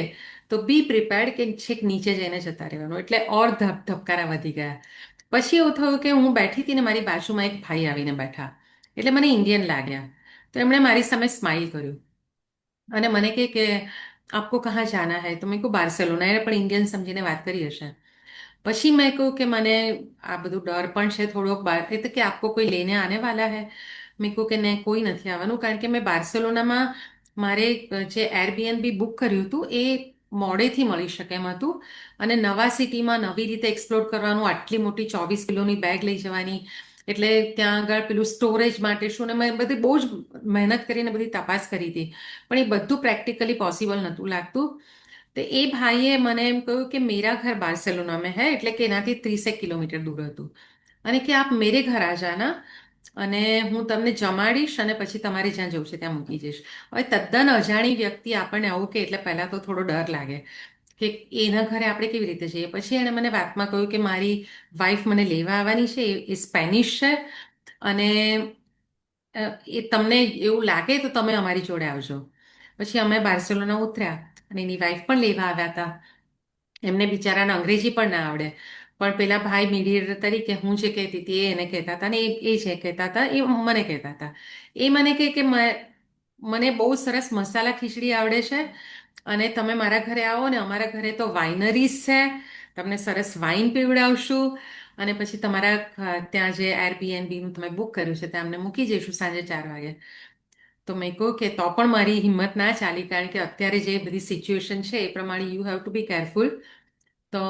તો બી પ્રિપેર્ડ કે છેક નીચે જઈને જતા રહેવાનું. એટલે ઓર ધબકારા વધી ગયા. પછી એવું થયું કે હું બેઠી હતી ને મારી બાજુમાં એક ભાઈ આવીને બેઠા એટલે મને ઇન્ડિયન લાગ્યા. તો એમણે મારી સામે સ્માઇલ કર્યું અને મને કે આપકો કહા જાના હૈ. તો મેં કહું બાર્સેલોના. એને પણ ઇન્ડિયન સમજીને વાત કરી હશે. પછી મેં કહ્યું કે મને આ બધું ડર પણ છે થોડોક. એ તો કે આપકો કોઈ લેને આને વાલા હૈ. મેં કહ્યું કે નહીં કોઈ નથી આવવાનું કારણ કે મેં બાર્સેલોનામાં મારે જે એરબીએનબી બુક કર્યું હતું એ મોડેથી મળી શકે એમ હતું અને નવા સિટીમાં નવી રીતે એક્સપ્લોર કરવાનું, આટલી મોટી 24 કિલોની બેગ લઈ જવાની એટલે ત્યાં આગળ પેલું સ્ટોરેજ માટે શું ને મેં બધી બહુ જ મહેનત કરીને બધી તપાસ કરી હતી પણ એ બધું પ્રેક્ટિકલી પોસિબલ નહોતું લાગતું. તો એ ભાઈએ મને એમ કહ્યું કે મેરા ઘર બાર્સેલોના મેં હૈ એટલે કે એનાથી 30 કિલોમીટર દૂર હતું અને કે આપ મેરે ઘર આ જાના અને હું તમને જમાડીશ અને પછી તમારે જ્યાં જવું છે ત્યાં મૂકી જઈશ. હવે તદ્દન અજાણી વ્યક્તિ આપણને આવું કે એટલે પહેલાં તો થોડો ડર લાગે કે એના ઘરે આપણે કેવી રીતે જઈએ. પછી એણે મને વાતમાં કહ્યું કે મારી વાઈફ મને લેવા આવવાની છે, એ સ્પેનિશ છે અને એ તમને એવું લાગે તો તમે અમારી જોડે આવજો. પછી અમે બાર્સેલોના ઉતર્યા અને એની વાઈફ પણ લેવા આવ્યા હતા. એમને બિચારાને અંગ્રેજી પણ ના આવડે પણ પેલા ભાઈ મીડિયેટર તરીકે હું જે કહેતી હતી એ એને કહેતા હતા ને એ જે કહેતા હતા એ મને કહેતા હતા. એ મને કહે કે મને બહુ સરસ મસાલા ખીચડી આવડે છે અને તમે મારા ઘરે આવો ને અમારા ઘરે તો વાઇનરીઝ છે, તમને સરસ વાઇન પીવડાવશું અને પછી તમારા ત્યાં જે એરબીએનબીનું તમે બુક કર્યું છે ત્યાં અમને મૂકી જઈશું સાંજે 4 વાગે. તો મેં કહ્યું કે તો પણ મારી હિંમત ના ચાલી કારણ કે અત્યારે જે બધી સિચ્યુએશન છે એ પ્રમાણે you have to be careful. તો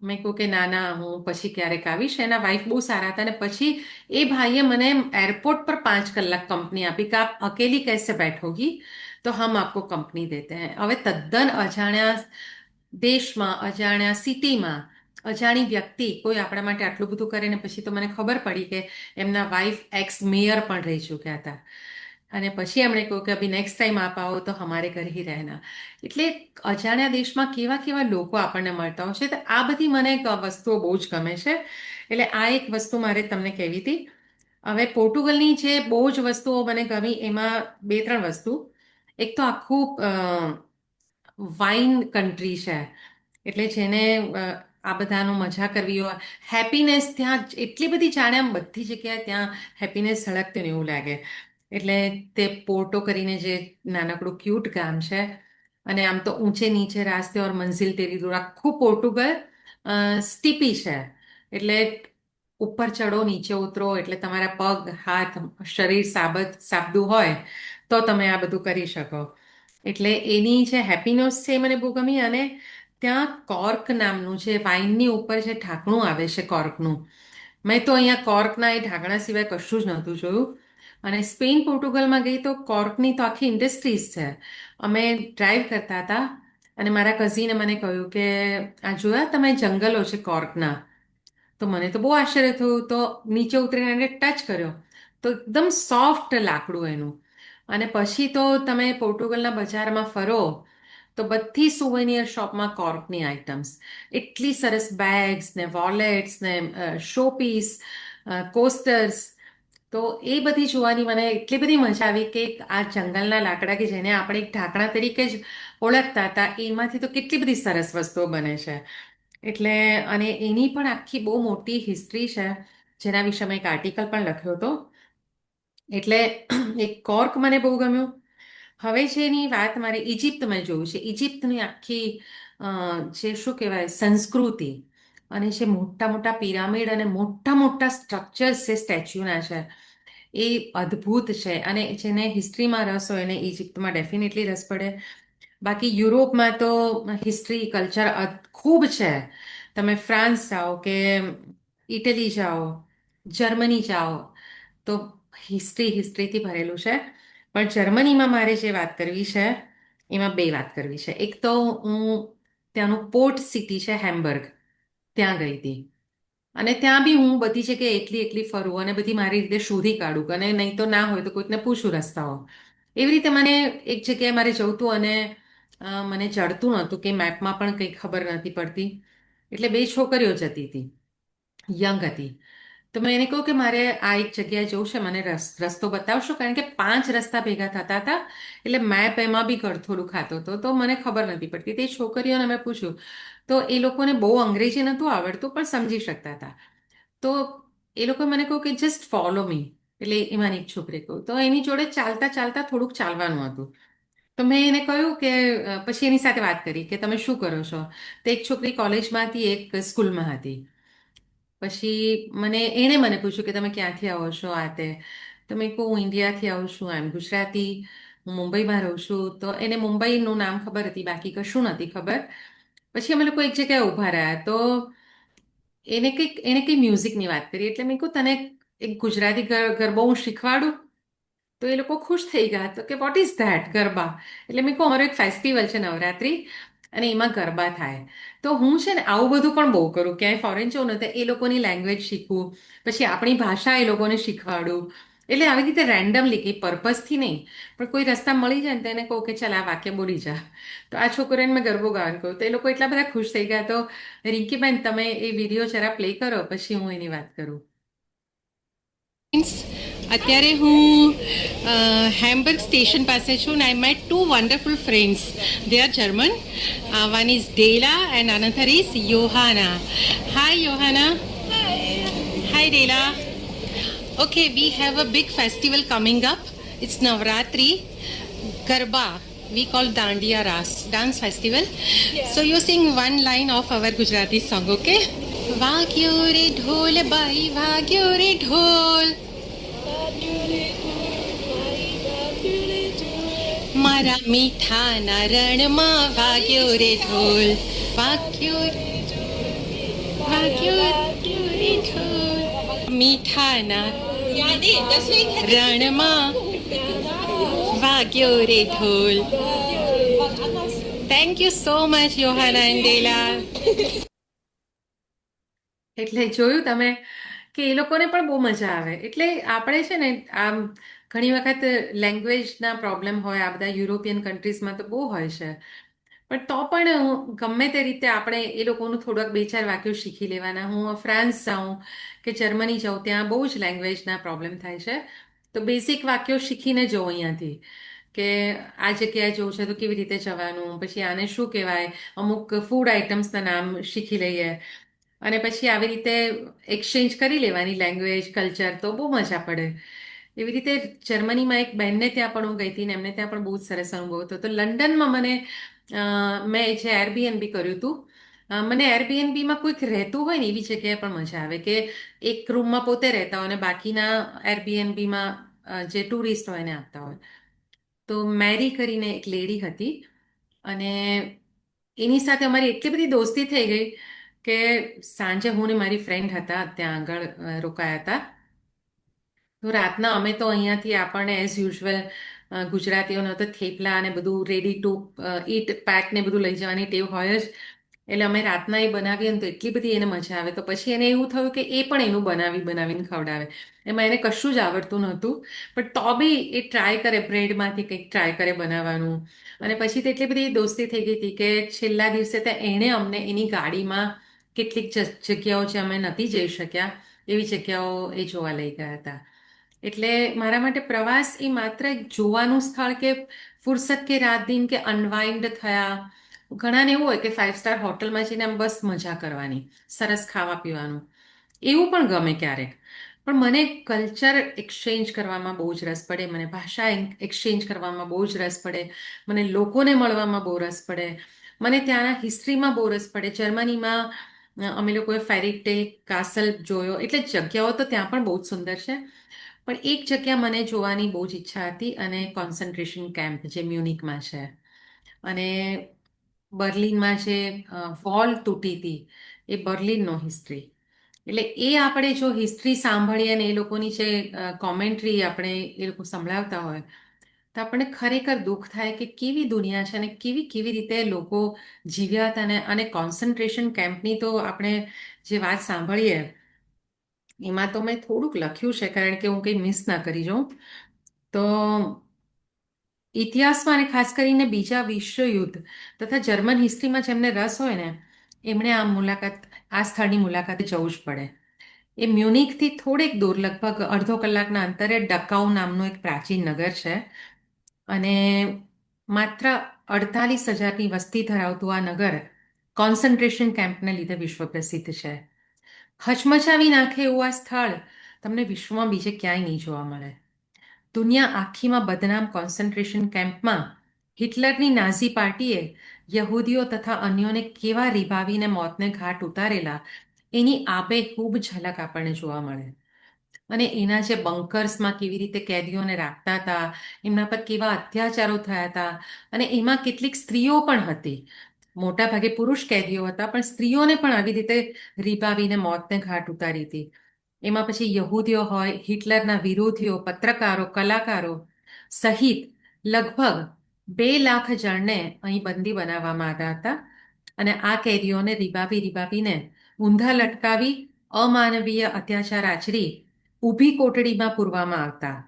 મેં કહ્યું કે ના ના હું પછી ક્યારેક આવીશ. એના વાઈફ બહુ સારા હતા અને પછી એ ભાઈએ મને એરપોર્ટ પર 5 કલાક કંપની આપી કે આપ અકેલી कैसे बैठोगी તો હમ આપકો કંપની દેતે हैं. હવે તદ્દન અજાણ્યા દેશમાં, અજાણ્યા સિટીમાં અજાણી વ્યક્તિ કોઈ આપણા માટે આટલું બધું કરે ને પછી તો મને ખબર પડી કે એમના વાઇફ એક્સ મેયર પણ રહી ચૂક્યા હતા. અને પછી એમણે કહ્યું કે અભી નેક્સ્ટ ટાઈમ આપ આવો તો હમારે ઘર હી રહેના. એટલે અજાણ્યા દેશમાં કેવા કેવા લોકો આપણને મળતા હોય છે. તો આ બધી મને વસ્તુઓ બહુ જ ગમે છે. એટલે આ એક વસ્તુ મારે તમને કહેવી હતી. હવે પોર્ટુગલની જે બહુ જ વસ્તુઓ મને ગમી એમાં 2-3 વસ્તુ. એક તો આખું વાઇન કન્ટ્રી છે. એટલે જેને આ બધાનો મજા કરવી હોય, હેપીનેસ ત્યાં એટલી બધી જાણે આમ બધી જગ્યાએ ત્યાં હેપીનેસ ઝળકતું ને એવું લાગે. એટલે તે પોર્ટો કરીને જે નાનકડું ક્યુટ ગામ છે અને આમ તો ઊંચે નીચે રાસ્તે ઓર મંઝિલ તેરી દૂર આખું પોર્ટુગલ સ્ટીપી છે. એટલે ઉપર ચડો નીચે ઉતરો એટલે તમારા પગ હાથ શરીર સાબદું હોય તો તમે આ બધું કરી શકો. એટલે એની જે હેપીનેસ છે એ મને બહુ ગમી. અને ત્યાં કોર્ક નામનું જે વાઇનની ઉપર જે ઢાંકણું આવે છે કોર્કનું, મેં તો અહીંયા કોર્કના એ ઢાંકણા સિવાય કશું જ નહોતું જોયું. અને સ્પેન પોર્ટુગલમાં ગઈ તો કોર્કની તો આખી ઇન્ડસ્ટ્રીઝ છે. અમે ડ્રાઈવ કરતા હતા અને મારા કઝિને મને કહ્યું કે આ જોયા તમે જંગલો છે કોર્કના. તો મને તો બહુ આશ્ચર્ય થયું. તો નીચે ઉતરીને એને ટચ કર્યો તો એકદમ સોફ્ટ લાકડું એનું. અને પછી તો તમે પોર્ટુગલના બજારમાં ફરો તો બધી સુવેનિયર શોપમાં કોર્કની આઇટમ્સ, એટલી સરસ બેગ્સ ને વોલેટ્સ ને શોપીસ, કોસ્ટર્સ. તો એ બધી જોવાની મને એટલી બધી મજા આવી કે આ જંગલના લાકડા કે જેને આપણે એક ઢાંકણા તરીકે જ ઓળખતા હતા એમાંથી તો કેટલી બધી સરસ વસ્તુઓ બને છે. એટલે અને એની પણ આખી બહુ મોટી હિસ્ટ્રી છે જેના વિશે મેં એક આર્ટિકલ પણ લખ્યો હતો. એટલે એક કોર્ક મને બહુ ગમ્યું. હવે જેની વાત મારે ઇજિપ્ત મેં જોયું છે. ઇજિપ્તની આખી જે શું કહેવાય સંસ્કૃતિ અને જે મોટા મોટા પિરામિડ અને મોટા મોટા સ્ટ્રક્ચર્સ છે સ્ટેચ્યુના છે એ અદ્ભુત છે. અને જેને હિસ્ટ્રીમાં રસ હોય એને ઇજિપ્તમાં ડેફિનેટલી રસ પડે. બાકી યુરોપમાં તો હિસ્ટ્રી કલ્ચર ખૂબ છે. તમે ફ્રાન્સ જાઓ કે ઇટલી જાઓ, જર્મની જાઓ તો હિસ્ટ્રીથી ભરેલું છે. પણ જર્મનીમાં મારે જે વાત કરવી છે એમાં 2 વાત કરવી છે. એક તો હું ત્યાંનું પોર્ટ સિટી છે હેમ્બર્ગ, ત્યાં ગઈ હતી. અને ત્યાં બી હું બધી જગ્યાએ એકલી ફરું અને બધી મારી રીતે શોધી કાઢું. અને નહીં તો ના હોય તો કોઈકને પૂછું રસ્તાઓ. એવી રીતે મને એક જગ્યાએ મારે જવું હતું અને મને ચડતું નહોતું કે મેપમાં પણ કંઈ ખબર નથી પડતી. એટલે 2 છોકરીઓ જતી હતી, યંગ હતી. તો મેં એને કહ્યું કે મારે આ એક જગ્યાએ જવું છે, મને રસ્તો બતાવશો? કારણ કે 5 રસ્તા ભેગા થતા હતા એટલે મેપ એમાં બી થોડું ખાતો હતો તો મને ખબર નથી પડતી. તે છોકરીઓને મેં પૂછ્યું તો એ લોકોને બહુ અંગ્રેજી નહોતું આવડતું પણ સમજી શકતા હતા. તો એ લોકોએ મને કહ્યું કે જસ્ટ ફોલો મી. એટલે એમાંની એક છોકરીએ કહ્યું. તો એની જોડે ચાલતા ચાલતા થોડુંક ચાલવાનું હતું. તો મેં એને કહ્યું કે પછી એની સાથે વાત કરી કે તમે શું કરો છો? તો એક છોકરી કોલેજમાં હતી, એક સ્કૂલમાં હતી. પછી એણે મને પૂછ્યું કે તમે ક્યાંથી આવો છો આ તે. તો મેં કહું હું ઇન્ડિયાથી આવું છું, આઈ એમ ગુજરાતી, હું મુંબઈમાં રહું છું. તો એને મુંબઈનું નામ ખબર હતી, બાકી કશું નથી ખબર. પછી અમે લોકો એક જગ્યાએ ઊભા રહ્યા તો એણે કંઈ મ્યુઝિકની વાત કરી. એટલે મેં કહું તને એક ગુજરાતી ગરબો હું શીખવાડું? તો એ લોકો ખુશ થઈ ગયા. તો કે વોટ ઇઝ ધેટ ગરબા? એટલે મેં કહું અમારો એક ફેસ્ટિવલ છે નવરાત્રિ અને એમાં ગરબા થાય. તો હું છે ને આવું બધું પણ બહુ કરું. ક્યાંય ફોરેન જઉં ને તો એ લોકોની લેંગ્વેજ શીખવું, પછી આપણી ભાષા એ લોકોને શીખવાડું. એટલે આવી રીતે રેન્ડમલી કંઈ પર્પઝથી નહીં, પણ કોઈ રસ્તા મળી જાય ને તો એને કહું કે ચાલ આ વાક્ય બોલી જા. તો આ છોકરીને મેં ગરબો ગાવાનું કહું તો એ લોકો એટલા બધા ખુશ થઈ ગયા. તો રિંકીબેન તમે એ વિડીયો જરા પ્લે કરો પછી હું એની વાત કરું. અત્યારે હું હેમ્બર્ગ સ્ટેશન પાસે છું and I met 2 wonderful friends. They are German. One is Dela and another is Johanna. Hi Johanna. Hi Dela. Okay, we have a big festival coming up. It's Navratri, Garba. We call Dandiya Ras, dance festival. Yeah. So you sing one line of our Gujarati song, okay? Vagyo re dhol bai, vagyo re dhol. મારા મીઠાના રણમાં વાગ્યો રે ઢોલ, વાગ્યો રે ઢોલ, મીઠાના રણમાં વાગ્યો રે ઢોલ. Thank you so much, Johanna and Dela. એટલે જોયું તમે કે એ લોકોને પણ બહુ મજા આવે. એટલે આપણે છે ને આમ ઘણી વખત લેંગ્વેજના પ્રોબ્લેમ હોય, આ બધા યુરોપિયન કન્ટ્રીઝમાં તો બહુ હોય છે. પણ તો પણ ગમે તે રીતે આપણે એ લોકોનું થોડાક બે ચાર વાક્યો શીખી લેવાના. હું ફ્રાન્સ જાઉં કે જર્મની જાઉં, ત્યાં બહુ જ લેંગ્વેજના પ્રોબ્લેમ થાય છે. તો બેઝિક વાક્યો શીખીને જઉં અહીંયાથી કે આ જગ્યાએ જવું છે તો કેવી રીતે જવાનું, પછી આને શું કહેવાય, અમુક ફૂડ આઇટમ્સના નામ શીખી લઈએ અને પછી આવી રીતે એક્સચેન્જ કરી લેવાની લેંગ્વેજ કલ્ચર, તો બહુ મજા પડે. એવી રીતે જર્મનીમાં એક બેનને ત્યાં પણ હું ગઈ હતી ને એમને ત્યાં પણ બહુ જ સરસ અનુભવ હતો. તો લંડનમાં મેં જે એરબીએનબી કર્યું હતું, મને એરબીએનબીમાં કોઈક રહેતું હોય ને એવી જગ્યાએ પણ મજા આવે કે એક રૂમમાં પોતે રહેતા હોય અને બાકીના એરબીએનબીમાં જે ટુરિસ્ટ હોય એને આપતા હોય. તો મેરી કરીને એક લેડી હતી અને એની સાથે અમારી એટલી બધી દોસ્તી થઈ ગઈ કે સાંજે હું ને મારી ફ્રેન્ડ હતા ત્યાં આગળ રોકાયા હતા. તો રાતના અમે તો અહીંયાથી આપણને એઝ યુઝ્યુઅલ ગુજરાતીઓનો તો થેપલા અને બધું રેડી ટુ ઈટ પેક ને બધું લઈ જવાની ટેવ હોય જ. એટલે અમે રાતના એ બનાવીએ ને તો એટલી બધી એને મજા આવે. તો પછી એને એવું થયું કે એ પણ એનું બનાવીને ખવડાવે. એમાં એને કશું જ આવડતું નહોતું, પણ તો બી એ ટ્રાય કરે, બ્રેડમાંથી કંઈક ટ્રાય કરે બનાવવાનું. અને પછી તો એટલી બધી દોસ્તી થઈ ગઈ હતી કે છેલ્લા દિવસે તો એણે અમને એની ગાડીમાં કેટલીક જગ્યાઓ જે અમે નથી જઈ શક્યા એવી જગ્યાઓ એ જોવા લઈ ગયા હતા. એટલે મારા માટે પ્રવાસ એ માત્ર એક જોવાનું સ્થળ કે ફુરસત કે રાત દિન કે અનવાઇન્ડ થયા. ઘણાને એવું હોય કે 5 સ્ટાર હોટલમાં જઈને આમ બસ મજા કરવાની, સરસ ખાવા પીવાનું, એવું પણ ગમે ક્યારેક. પણ મને કલ્ચર એક્સચેન્જ કરવામાં બહુ જ રસ પડે, મને ભાષા એક્સચેન્જ કરવામાં બહુ જ રસ પડે, મને લોકોને મળવામાં બહુ રસ પડે, મને ત્યાંના હિસ્ટ્રીમાં બહુ રસ પડે. જર્મનીમાં અમે લોકોએ ફેરીટેલ કાસલ જોયો, એટલે જગ્યાઓ તો ત્યાં પણ બહુ જ સુંદર છે. પણ એક જગ્યા મને જોવાની બહુ જ ઈચ્છા હતી અને કોન્સન્ટ્રેશન કેમ્પ જે મ્યુનિકમાં છે. અને બર્લિનમાં જે વોલ તૂટી હતી એ બર્લિનનો હિસ્ટ્રી. એટલે એ આપણે જો હિસ્ટ્રી સાંભળીએ અને એ લોકોની જે કોમેન્ટ્રી આપણે એ લોકો સંભળાવતા હોય તો આપણને ખરેખર દુઃખ થાય કે કેવી દુનિયા છે અને કેવી કેવી રીતે લોકો જીવ્યા હતા. અને કોન્સન્ટ્રેશન કેમ્પની તો આપણે જે વાત સાંભળીએ એમાં તો મેં થોડુંક લખ્યું છે કારણ કે હું કંઈ મિસ ના કરી જાઉં. તો ઇતિહાસમાં અને ખાસ કરીને બીજા વિશ્વયુદ્ધ તથા જર્મન હિસ્ટ્રીમાં જેમને રસ હોય ને એમણે આ સ્થળની મુલાકાતે જવું જ પડે. એ મ્યુનિકથી થોડેક દૂર, લગભગ અડધો કલાકના અંતરે ડકાઉ નામનું એક પ્રાચીન નગર છે અને માત્ર 48,000ની વસ્તી ધરાવતું આ નગર કોન્સન્ટ્રેશન કેમ્પને લીધે વિશ્વ પ્રસિદ્ધ છે. હચમચાવી નાખે એવું આ સ્થળ તમને વિશ્વમાં બીજે ક્યાંય નહીં જોવા મળે. દુનિયા આખીમાં બદનામ કોન્સન્ટ્રેશન કેમ્પમાં હિટલરની નાઝી પાર્ટીએ યહૂદીઓ તથા અન્યોને કેવા રીબાવીને મોતને ઘાટ ઉતારેલા એની આબેહૂબ ઝલક આપણને જોવા મળે. અને એના જે બંકર્સમાં કેવી રીતે કેદીઓને રાખતા હતા, એમના પર કેવા અત્યાચારો થયા હતા, અને એમાં કેટલીક સ્ત્રીઓ પણ હતી. મોટા ભાગે પુરુષ કેદીઓ હતા પણ સ્ત્રીઓને પણ આવી રીતે રીબાવીને મોતને ઘાટ ઉતારી હતી. એમાં પછી યહૂદીઓ હોય, હિટલરના વિરોધીઓ, પત્રકારો, કલાકારો સહિત લગભગ 2 લાખ જણને અહીં બંદી બનાવવામાં આવ્યા હતા. અને આ કેદીઓને રીબાવીને ઊંધા લટકાવી અમાનવીય અત્યાચાર આચરી ઊભી કોટડીમાં પૂરવામાં આવતા,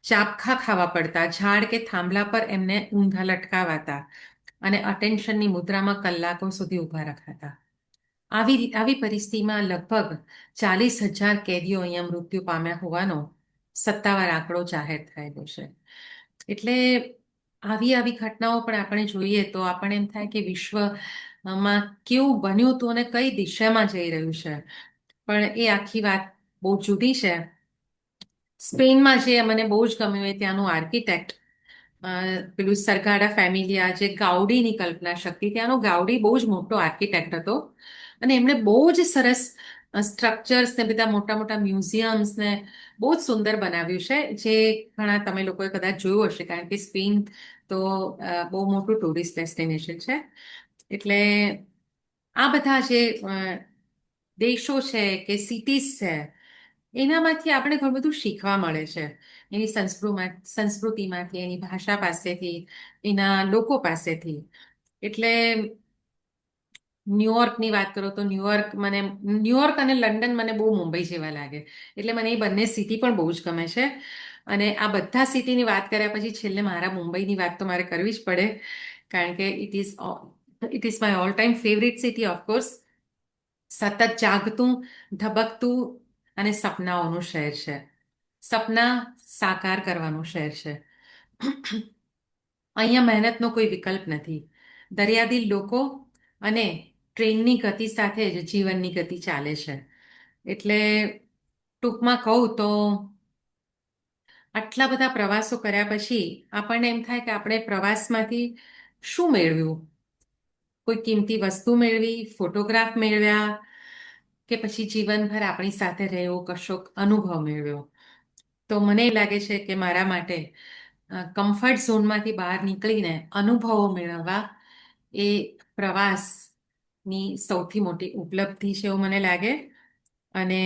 ચાબખા ખાવા પડતા, ઝાડ કે થાંભલા પર એમને ઊંધા લટકાવાતા અને અટેન્શનની મુદ્રામાં કલાકો સુધી ઊભા રખાતા. આવી પરિસ્થિતિમાં લગભગ 40,000 કેદીઓ અહીંયા મૃત્યુ પામ્યા હોવાનો સત્તાવાર આંકડો જાહેર થયેલો છે. એટલે આવી ઘટનાઓ પણ આપણે જોઈએ તો આપણને એમ થાય કે વિશ્વમાં કેવું બન્યું હતું અને કઈ દિશામાં જઈ રહ્યું છે. પણ એ આખી વાત બહુ જુદી છે. સ્પેનમાં જે મને બહુ જ ગમ્યું એ ત્યાંનું આર્કિટેક્ટ પેલું સરગાડા ફેમિલિયા, જે ગાઉડીની કલ્પના શક્તિ, ત્યાંનો ગાઉડી બહુ જ મોટો આર્કિટેક્ટ હતો અને એમણે બહુ જ સરસ સ્ટ્રક્ચર્સ ને બધા મોટા મોટા મ્યુઝિયમ્સ ને બહુ જ સુંદર બનાવ્યું છે, જે ઘણા તમે લોકોએ કદાચ જોયું હશે કારણ કે સ્પેન તો બહુ મોટું ટુરિસ્ટ ડેસ્ટિનેશન છે. એટલે આ બધા જે દેશો છે કે સિટીઝ છે એનામાંથી આપણે ઘણું બધું શીખવા મળે છે. એની સંસ્કૃતિમાંથી, એની ભાષા પાસેથી, એના લોકો પાસેથી. એટલે ન્યુયોર્કની વાત કરો તો ન્યુયોર્ક અને લંડન મને બહુ મુંબઈ જેવા લાગે. એટલે મને એ બંને સિટી પણ બહુ જ ગમે છે. અને આ બધા સિટીની વાત કર્યા પછી છેલ્લે મારા મુંબઈની વાત તો મારે કરવી જ પડે, કારણ કે it is my all time favourite city of course. સતત જાગતું, ધબકતું અને સપનાઓનું શહેર છે. સપના સાકાર કરવાનું શહેર છે. અહીંયા મહેનતનો કોઈ વિકલ્પ નથી. દરિયાદિલ લોકો અને ટ્રેનની ગતિ સાથે જ જીવનની ગતિ ચાલે છે. એટલે ટૂંકમાં કહું તો આટલા બધા પ્રવાસો કર્યા પછી આપણને એમ થાય કે આપણે પ્રવાસમાંથી શું મેળવ્યું? કોઈ કિંમતી વસ્તુ મેળવી, ફોટોગ્રાફ મેળવ્યા, કે પછી જીવનભર આપણી સાથે રહેવો કશોક અનુભવ મેળવ્યો? તો મને એ લાગે છે કે મારા માટે કમ્ફર્ટ ઝોનમાંથી બહાર નીકળીને અનુભવો મેળવવા એ પ્રવાસની સૌથી મોટી ઉપલબ્ધિ છે એવું મને લાગે. અને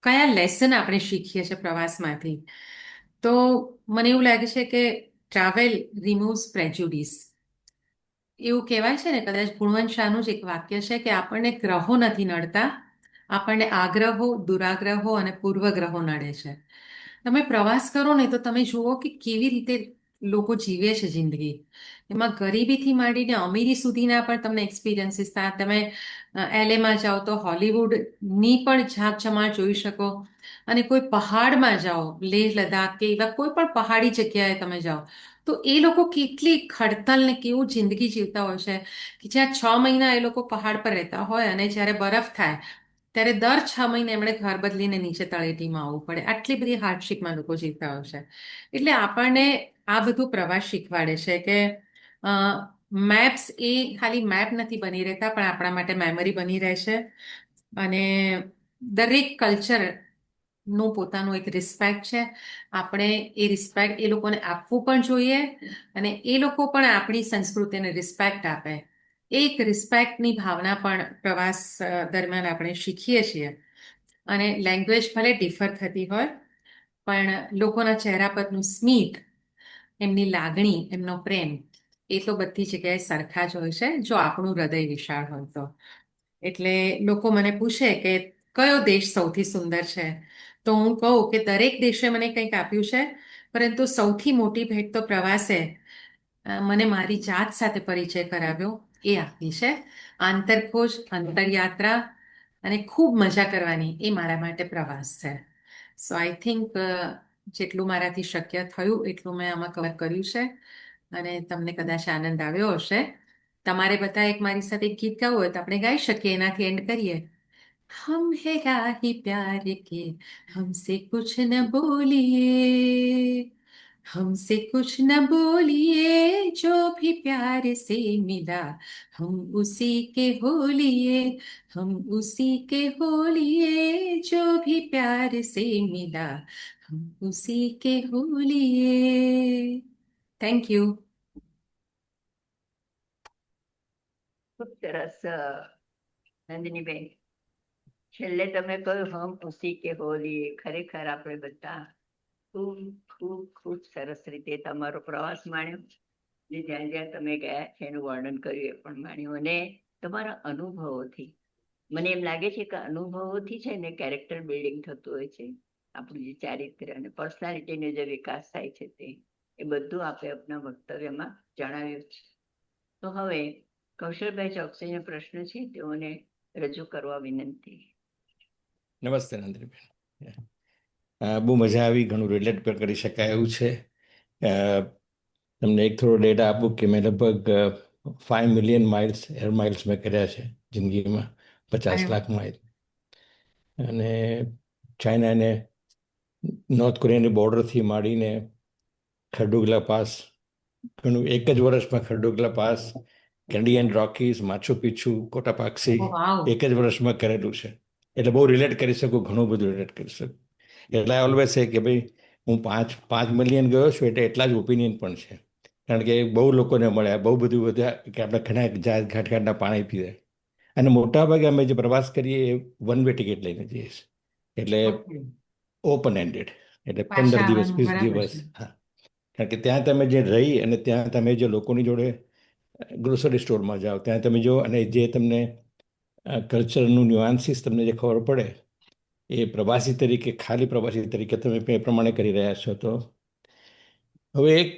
કયા લેસન આપણે શીખીએ છીએ પ્રવાસમાંથી? તો મને એવું લાગે છે કે ટ્રાવેલ રિમૂવ્સ પ્રેજ્યુડિસ. એવું કહેવાય છે ને, કદાચ ગુણવંત શાહનું જ એક વાક્ય છે કે આપણને ગ્રહો નથી નડતા, આપણને આગ્રહો, દુરાગ્રહો અને પૂર્વગ્રહો નડે છે. તમે પ્રવાસ કરો ને તો તમે જુઓ કે કેવી રીતે લોકો જીવે છે જિંદગી. એમાં ગરીબીથી માંડીને અમીરી સુધીના પણ તમને એક્સપિરિયન્સીસ થાય. તમે LA જાઓ તો હોલિવૂડની પણ ઝાંખઝમાળ જોઈ શકો. અને કોઈ પહાડમાં જાઓ, લેહ લદ્દાખ કે એવા કોઈ પણ પહાડી જગ્યાએ તમે જાઓ, તો એ લોકો કેટલી ખડતલ ને કેવું જિંદગી જીવતા હોય છે કે જ્યાં 6 મહિના એ લોકો પહાડ પર રહેતા હોય અને જ્યારે બરફ થાય ત્યારે દર 6 મહિને એમણે ઘર બદલીને નીચે તળેટીમાં આવવું પડે. આટલી બધી હાર્ડશીપમાં લોકો જીવતા હોય છે. એટલે આપણને આ બધું પ્રવાસ શીખવાડે છે કે મેપ્સ એ ખાલી મેપ નથી બની રહેતા, પણ આપણા માટે મેમરી બની રહે છે. અને દરેક કલ્ચરનું પોતાનું એક રિસ્પેક્ટ છે. આપણે એ રિસ્પેક્ટ એ લોકોને આપવું પણ જોઈએ, અને એ લોકો પણ આપણી સંસ્કૃતિને રિસ્પેક્ટ આપે. એક રિસ્પેક્ટની ભાવના પણ પ્રવાસ દરમિયાન આપણે શીખીએ છીએ. અને લેંગ્વેજ ભલે ડિફર થતી હોય, પણ લોકોના ચહેરા પરનું સ્મિત, એમની લાગણી, એમનો પ્રેમ, એ તો બધી જગ્યાએ સરખા જ હોય છે, જો આપણું હૃદય વિશાળ હોય તો. એટલે લોકો મને પૂછે કે કયો દેશ સૌથી સુંદર છે, તો હું કહું કે દરેક દેશે મને કંઈક આપ્યું છે, પરંતુ સૌથી મોટી ભેટ તો પ્રવાસે મને મારી જાત સાથે પરિચય કરાવ્યો એ આપી છે. આંતરખોજ, અંતરયાત્રા અને ખૂબ મજા કરવાની એ મારા માટે પ્રવાસ છે. સો આઈ થિંક જેટલું મારાથી શક્ય થયું એટલું મેં આમાં કવર કર્યું છે, અને તમને કદાચ આનંદ આવ્યો હશે. તમારે બધા એક મારી સાથે એક ગીત ગાવું હોય તો આપણે ગાઈ શકીએ, એનાથી એન્ડ કરીએ. हम है राही प्यार के, हमसे कुछ न बोलिए, हमसे कुछ न बोलिए, जो भी प्यार से मिला हम उसी के हो लिए, हम उसी के हो लिए, जो भी प्यार से मिला हम उसी के हो लिए. Thank you. ખૂબ સરસ નંદિનીબેન. છેલ્લે તમે કહ્યું હમ ઉસી કે હોલીએ. ખરેખર આપણે બધા ખૂબ ખૂબ ખૂબ સરસ રીતે તમારો પ્રવાસ માણ્યો, ને જ્યાં જ્યાં તમે ગયા છે એનું વર્ણન કર્યું એ પણ માણ્યું. અને તમારા અનુભવોથી મને એમ લાગે છે કે અનુભવોથી છે ને કેરેક્ટર બિલ્ડિંગ થતું હોય છે. આપણું જે ચારિત્ર્ય અને પર્સનાલિટીનો જે વિકાસ થાય છે તે એ બધું આપણે આપણા વક્તવ્યમાં જણાવ્યું છે. તો હવે કૌશલભાઈ ચોકસીનો પ્રશ્ન છે, તેઓને રજૂ કરવા વિનંતી. નમસ્તે નંદનીબેન. બહુ મજા આવી, ઘણું રિલેટ પણ કરી શકાય એવું છે. તમને એક થોડો ડેટા આપું કે મેં લગભગ 5 મિલિયન માઇલ્સ એર માઇલ્સ મેં કર્યા છે જિંદગીમાં, 50 લાખ માઇલ. અને ચાઇના અને નોર્થ કોરિયાની બોર્ડરથી માંડીને ખરડુગલા પાસ, ઘણું એક જ વર્ષમાં ખરડુગલા પાસ, કેન્ડિયન રોકીઝ, માચુ પિચ્છુ, કોટાપાક્સી એક જ વર્ષમાં કરેલું છે. એટલે બહુ રિલેટ કરી શકું, ઘણું બધું રિલેટ કરી શકું. એટલે આઈ ઓલવેઝ છે કે ભાઈ હું 5 મિલિયન ગયો છું, એટલે એટલા જ ઓપિનિયન પણ છે. કારણ કે બહુ લોકોને મળ્યા, બહુ બધું બધા કે આપણે ઘણા ઘાટઘાટના પાણી પીવે. અને મોટાભાગે અમે જે પ્રવાસ કરીએ એ વન વે ટિકિટ લઈને જઈએ છીએ, એટલે ઓપન એન્ડેડ, એટલે 15 દિવસ 20 દિવસ. હા, કારણ કે ત્યાં તમે જે રહી અને ત્યાં તમે જે લોકોની જોડે ગ્રોસરી સ્ટોરમાં જાઓ ત્યાં તમે જો, અને જે તમને કલ્ચરનું ન્યુઆન્સીસ તમને જે ખબર પડે એ પ્રવાસી તરીકે, ખાલી પ્રવાસી તરીકે તમે એ પ્રમાણે કરી રહ્યા છો. તો હવે એક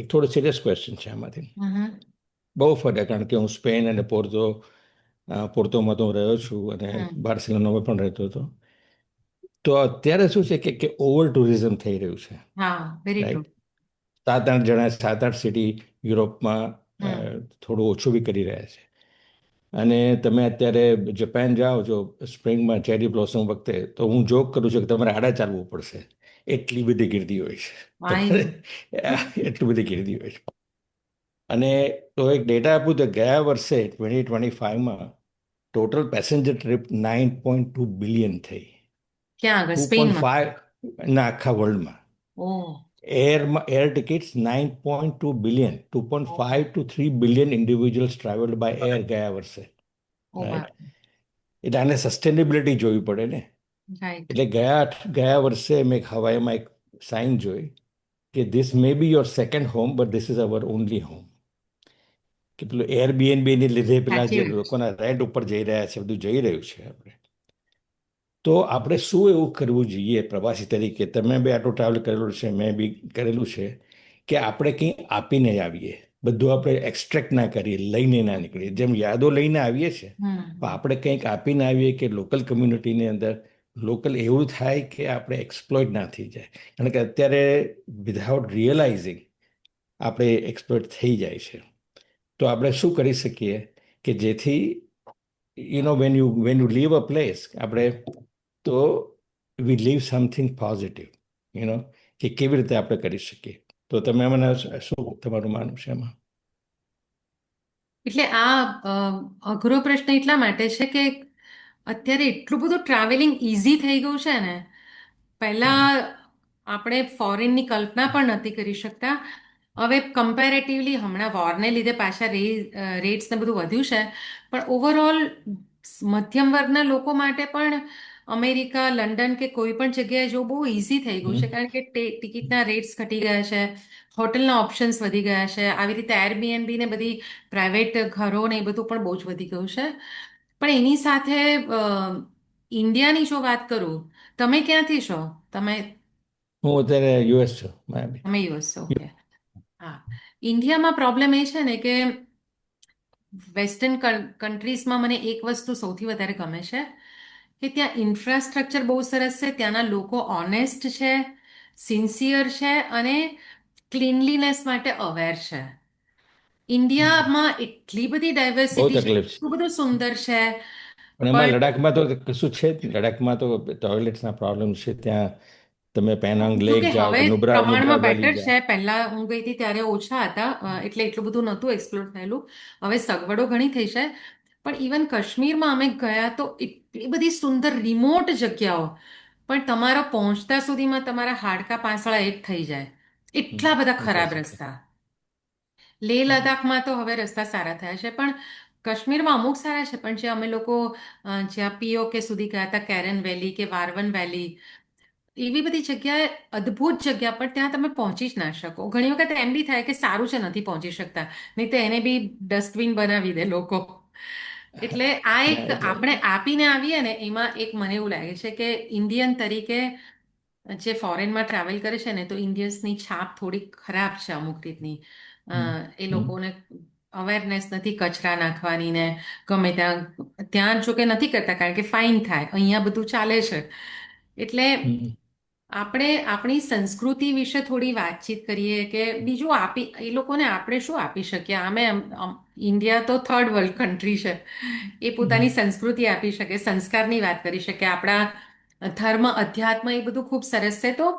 થોડો સિરિયસ ક્વેશ્ચન છે આમાંથી. હમ બહુ ફરક, કારણ કે હું સ્પેન અને પોર્તોમાં તો હું રહ્યો છું અને હમ બાર્સિલોનામાં પણ રહેતો હતો. તો અત્યારે શું છે કે ઓવર ટુરિઝમ થઈ રહ્યું છે, હા, વેરી ટ્રુ. રાઈટ? 7-8 સિટી યુરોપમાં હમ થોડું ઓછું બી કરી રહ્યા છે. અને તમે અત્યારે જાપાન જાઓ છો સ્પ્રિંગમાં, ચેરી બ્લોસમ વખતે, તો હું જોક કરું છું કે તમારે આડા ચાલવું પડશે, એટલી બધી ગીર્દી હોય છે. આઈ તમારે એટલી બધી ગીર્દી હોય છે. અને તો એક ડેટા આપું તો ગયા વર્ષે 2025માં ટોટલ પેસેન્જર ટ્રીપ 9.2 બિલિયન થઈ. ક્યાં આગળ? Two point સ્પેનમાં? ફાઈવ ના, આખા વર્લ્ડમાં. Oh. Air tickets 9.2 billion, 2.5 oh. to 3 billion individuals travelled by air ગયા વર્ષે, ઓ રાઈટ? બાપ. એટલે આને સસ્ટેનેબિલિટી જોવી પડે ને. રાઈટ. એટલે ગયા વર્ષે મેં હવાઈમાં એક સાઇન જોઈ કે this May B your second home, but this is our only home. કે પેલું એરબીએનબીને લીધે પેલા સાચી જે વાત છે. લોકોના રેન્ટ ઉપર જઈ રહ્યા છે, બધું જઈ રહ્યું છે આપણે. તો આપણે શું એવું કરવું જોઈએ પ્રવાસી તરીકે? તમે બી આટલું ટ્રાવેલ કરેલું છે, મેં બી કરેલું છે, કે આપણે કંઈ આપીને આવીએ. બધું આપણે એક્સટ્રેક્ટ ના કરીએ, લઈને ના નીકળીએ. જેમ યાદો લઈને આવીએ છીએ, તો હમ આપણે કંઈક આપીને આવીએ કે લોકલ કમ્યુનિટીની અંદર લોકલ એવું થાય કે આપણે એક્સપ્લોઇટ ના થઈ જાય. કારણ કે અત્યારે વિધાઉટ રિયલાઇઝિંગ આપણે એક્સપ્લોઇટ થઈ જાય છે. તો આપણે શું કરી શકીએ કે જેથી when you leave a place, આપણે તો વી લીવ સમથિંગ પોઝિટિવ, કે કેવી રીતે આપણે કરી શકીએ. તો તમે મને શું તમારું માનવું છે એમાં? એટલે આ અઘરો પ્રશ્ન એટલા માટે છે કે અત્યારે એટલું બધું ટ્રાવેલિંગ ઇઝી થઈ ગયું છે ને. પહેલા હમ, આપણે ફોરેનની કલ્પના પણ નથી કરી શકતા. હવે કમ્પેરેટિવલી હમણાં વોરને લીધે પાછા રેટ્સ ને બધું વધ્યું છે, પણ ઓવરઓલ મધ્યમ વર્ગના લોકો માટે પણ અમેરિકા, લંડન કે કોઈ પણ જગ્યાએ જવું બહુ ઇઝી થઈ ગયું છે, હમ, કારણ કે ટિકિટના રેટ્સ ઘટી ગયા છે, હોટલના ઓપ્શન્સ વધી ગયા છે, આવી રીતે એરબીએનબી ને બધી પ્રાઇવેટ ઘરો ને એ બધું પણ બહુ જ વધી ગયું છે. પણ એની સાથે ઇન્ડિયાની જો વાત કરું, તમે ક્યાંથી છો? તમે હું અત્યારે યુએસ છું, માયાબી. તમે યુએસ છો? ઓકે. હા. ઇન્ડિયામાં પ્રોબ્લેમ એ છે ને કે વેસ્ટર્ન કન્ટ્રીઝમાં મને એક વસ્તુ સૌથી વધારે ગમે છે કે ત્યાં ઇન્ફ્રાસ્ટ્રક્ચર બહુ સરસ છે, ત્યાંના લોકો ઓનેસ્ટ છે, સિન્સિયર છે અને ક્લીનલીનેસ માટે અવેર છે. ઇન્ડિયામાં એટલી બધી બહુ ડાયવર્સિટી છે, તકલીફ છે. એટલું બધું સુંદર છે, પણ એમાં પણ લડાખમાં તો કશું છે જ નહીં. લડાખમાં તો ટોયલેટ્સના પ્રોબ્લેમ છે. ત્યાં તમે પેનાંગ જો લેક કે જાઓ હવે કે નુબ્રા નુબ્રા પ્રમાણમાં વેલી બેટર જાઓ. છે. પહેલા હું ગઈ હતી ત્યારે ઓછા હતા, એટલે એટલું બધું નહોતું એક્સપ્લોર થયેલું. હવે સગવડો ઘણી થઈ છે. પણ ઇવન કાશ્મીરમાં અમે ગયા તો એટલી બધી સુંદર રિમોટ જગ્યાઓ, પણ તમારા પહોંચતા સુધીમાં તમારા હાડકા પાંસળા એક થઈ જાય, હમ, એટલા બધા એ ખરાબ સાચી વાત. રસ્તા. લેહ હમ, લદ્દાખમાં તો હવે રસ્તા સારા થયા છે, પણ કાશ્મીરમાં અમુક સારા છે. પણ જે અમે લોકો જ્યાં પીઓકે સુધી ગયા હતા, કેરન વેલી કે વારવન વેલી, એવી બધી જગ્યાએ અદ્ભુત જગ્યા, પણ ત્યાં તમે પહોંચી જ ના શકો. ઘણી વખત એમ બી થાય કે સારું છે નથી પહોંચી શકતા, નહીં તો એને બી ડસ્ટબિન બનાવી દે લોકો. એટલે આ ના એક એટલે આપણે આપીને આવીએ ને, એમાં એક મને એવું લાગે છે કે ઇન્ડિયન તરીકે જે ફોરેનમાં ટ્રાવેલ કરે છે ને, તો ઇન્ડિયન્સની છાપ થોડી ખરાબ છે અમુક રીતની. હમ, એ હમ, લોકોને અવેરનેસ નથી કચરા નાખવાની ને ગમે ત્યાં. ત્યાં જો કે નથી કરતા કારણ કે ફાઇન થાય, અહીંયા બધું ચાલે છે. એટલે હમ. આપણે આપણી સંસ્કૃતિ વિશે થોડી વાતચીત કરીએ કે બીજું એ લોકોને આપણે શું આપી શકીએ. ઇન્ડિયા તો થર્ડ વર્લ્ડ કન્ટ્રી છે, એ પોતાની હમ, સંસ્કૃતિ આપી શકે, સંસ્કારની વાત કરી શકે, આપણા ધર્મ અધ્યાત્મ એ બધું ખૂબ સરસ છે. તો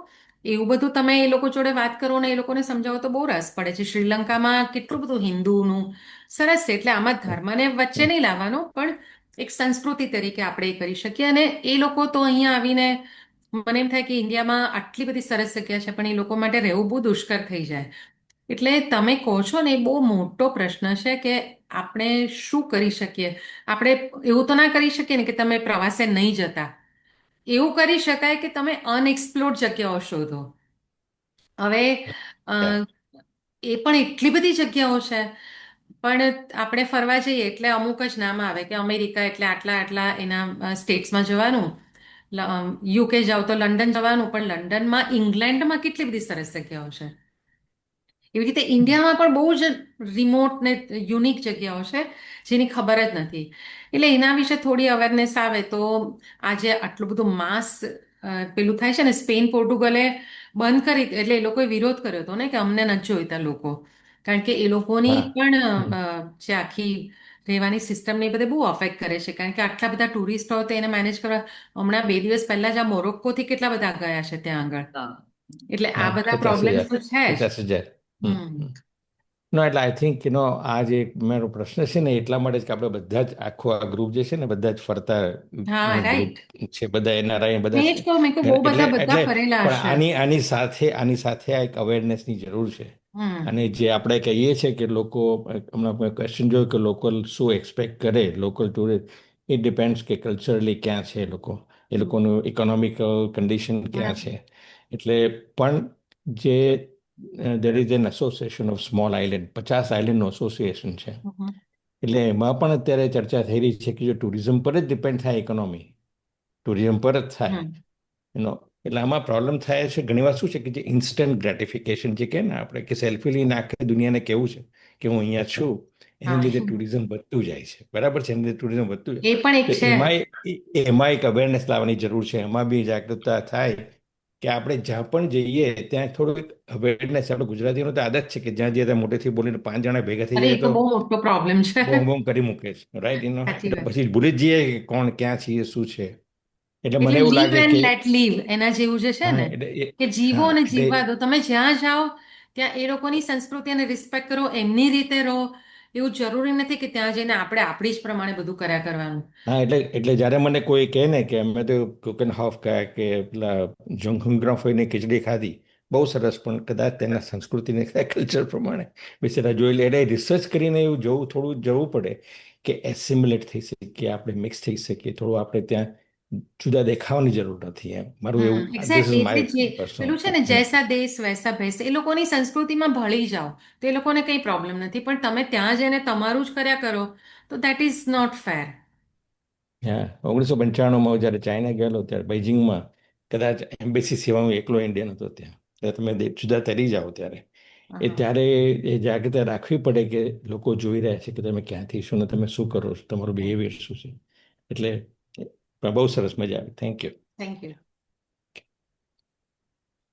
એવું બધું તમે એ લોકો જોડે વાત કરો ને એ લોકોને સમજાવો તો બહુ રસ પડે છે. શ્રીલંકામાં કેટલું બધું હિન્દુનું સરસ છે. એટલે આમાં ધર્મને વચ્ચે હમ. નહીં લાવવાનો, પણ એક સંસ્કૃતિ તરીકે આપણે એ કરી શકીએ. અને એ લોકો તો અહીંયા આવીને, મને એમ થાય કે ઇન્ડિયામાં આટલી બધી સરસ જગ્યા છે, પણ એ લોકો માટે રહેવું બહુ દુષ્કર થઈ જાય. એટલે તમે કહો છો ને, એ બહુ મોટો પ્રશ્ન છે કે આપણે શું કરી શકીએ. આપણે એવું તો ના કરી શકીએ ને કે તમે પ્રવાસે નહીં જતા. એવું કરી શકાય કે તમે અનએક્સપ્લોર્ડ જગ્યાઓ શોધો. હવે એ પણ એટલી બધી જગ્યાઓ છે. પણ આપણે ફરવા જઈએ એટલે અમુક જ નામ આવે કે અમેરિકા એટલે આટલા આટલા એના સ્ટેટ્સમાં જવાનું, યુકે જાવ તો લંડન જવાનું, પણ લંડનમાં ઇંગ્લેન્ડમાં કેટલી બધી સરસ જગ્યાઓ છે. એવી રીતે ઇન્ડિયામાં પણ બહુ જ રિમોટ ને યુનિક જગ્યાઓ છે જેની ખબર જ નથી. એટલે એના વિશે થોડી અવેરનેસ આવે તો આજે આટલું બધું માસ પેલું થાય છે ને. સ્પેન પોર્ટુગલે બંધ કરી, એટલે એ લોકોએ વિરોધ કર્યો હતો ને કે અમને નથી જોઈતા લોકો, કારણ કે એ લોકોની હા પણ જે આખી રહેવાની સિસ્ટમને એ બધે બહુ અફેક્ટ કરે છે, કારણ કે આટલા બધા ટુરિસ્ટ હોય તો એને મેનેજ કરવા. હમણાં 2 દિવસ પહેલા જ આ મોરોક્કોથી કેટલા બધા ગયા છે ત્યાં આગળ. હા. એટલે આ હા બધા 50,000 પ્રોબ્લેમ્સ તો છે જ. 50,000. હમ. નો એટલે આઈ થિંક આ જે મારો પ્રશ્ન છે ને એટલા માટે જ કે આપણે બધા જ આખો આ ગ્રુપ જે છે ને બધા જ ફરતા હા, ગ્રુપ રાઈટ. છે, બધા એનઆરઆઈ બધા મેં જ છે. કહું, મેં કહું બહુ એટલે બધા બધા એટલે ફરેલા પણ હશે. આની સાથે આ એક અવેરનેસની જરૂર છે. હમ. અને જે આપણે કહીએ છીએ કે લોકો, હમણાં મેં ક્વેશ્ચન જોયું કે લોકલ શું એક્સપેક્ટ કરે, લોકલ ટુરિસ્ટ, ઇટ ડિપેન્ડ્સ કે કલ્ચરલી ક્યાં છે એ લોકો, એ લોકોનું ઇકોનોમિકલ કન્ડિશન ક્યાં બરાબર. છે. એટલે પણ જે there is an association of small island, 50 આઇલેન્ડનું એસોસિએશન છે. હમ. એટલે એમાં પણ અત્યારે ચર્ચા થઈ રહી છે કે જો ટુરિઝમ પર જ ડિપેન્ડ થાય ઇકોનોમી, ટુરિઝમ પર જ થાય હમ. એનો, એટલે આમાં પ્રોબ્લેમ થાય છે ઘણીવાર. શું છે કે જે ઇન્સ્ટન્ટ ગ્રેટિફિકેશન જે કહે ને આપણે, કે સેલ્ફી લઈને આખી દુનિયાને કેવું છે કે હું અહીંયા છું, એને હા, લીધે ટુરિઝમ વધતું જાય છે. બરાબર છે, એને લીધે ટુરિઝમ વધતું જાય. એ પણ એક તો છે. એમાં એક અવેરનેસ લાવવાની જરૂર છે. એમાં બી જાગૃતતા થાય કે આપણે જ્યાં પણ જઈએ ત્યાં થોડુંક અવેરનેસ. આપણે ગુજરાતીઓનો તો આદત છે કે જ્યાં જઈએ ત્યાં મોટેથી બોલીને 5 જણા ભેગા થઈ અરે, જાય એ તો તો બહુ મોટો પ્રોબ્લેમ છે. બોમ બોમ કરી મૂકે છે, રાઈટ? સાચી એટલે વાત. પછી ભૂલી જ જઈએ કે કોણ ક્યાં છીએ, શું છે. એટલે એટલે મને એવું લીવ લાગે એન્ડ કે લેટ લીવ એના જેવું જે છે હા ને, એટલે કે જીવો હા અને એટલે જીવવા દો. તમે જ્યાં જાઓ ત્યાં એ લોકોની સંસ્કૃતિ અને રિસ્પેક્ટ કરો, એમની રીતે રહો. એવું જરૂરી નથી કે ત્યાં જઈને આપણે આપણી જ પ્રમાણે બધું કર્યા કરવાનું. હા એટલે જ્યારે મને કોઈ કહે ને કે અમે તો કુક એન્ડ હાફ ખાય કે પેલા જંગગ્રાફ હોઈને ખીચડી ખાધી, બહુ સરસ, પણ કદાચ તેના સંસ્કૃતિને કલ્ચર પ્રમાણે બિચારા જોઈ લે. એટલે રિસર્ચ કરીને એવું થોડું જવું પડે કે એસિમ્યુલેટ થઈ શકીએ, આપણે મિક્સ થઈ શકીએ થોડું. આપણે ત્યાં જુદા દેખાવાની જરૂર નથી. એમ મારું એવું, ધીસ એક્ઝેક્ટલી. ઇઝ એટલે માય જે પર્સનલ પેલું છે ને, જૈસા દેશ વૈસા ભેસ, એ લોકોની સંસ્કૃતિમાં ભળી જાઓ તો એ લોકોને કંઈ પ્રોબ્લેમ નથી, પણ તમે ત્યાં જઈને તમારું જ કર્યા કરો તો દેટ ઇઝ નોટ ફેર. હા. 1995માં જ્યારે ચાઇના ગયેલો ત્યારે બેઇજિંગમાં કદાચ એમ્બેસી સિવાય હું એકલો ઇન્ડિયન હતો ત્યાં. ત્યારે તમે જુદા તરી જાઓ ત્યારે હા. ત્યારે એ જાગૃતતા રાખવી પડે કે લોકો જોઈ રહ્યા છે કે તમે ક્યાંથી છો ને તમે શું કરો છો, તમારું બિહેવિયર શું છે. એટલે બહુ સરસ, મજા આવી. Thank you. Thank you.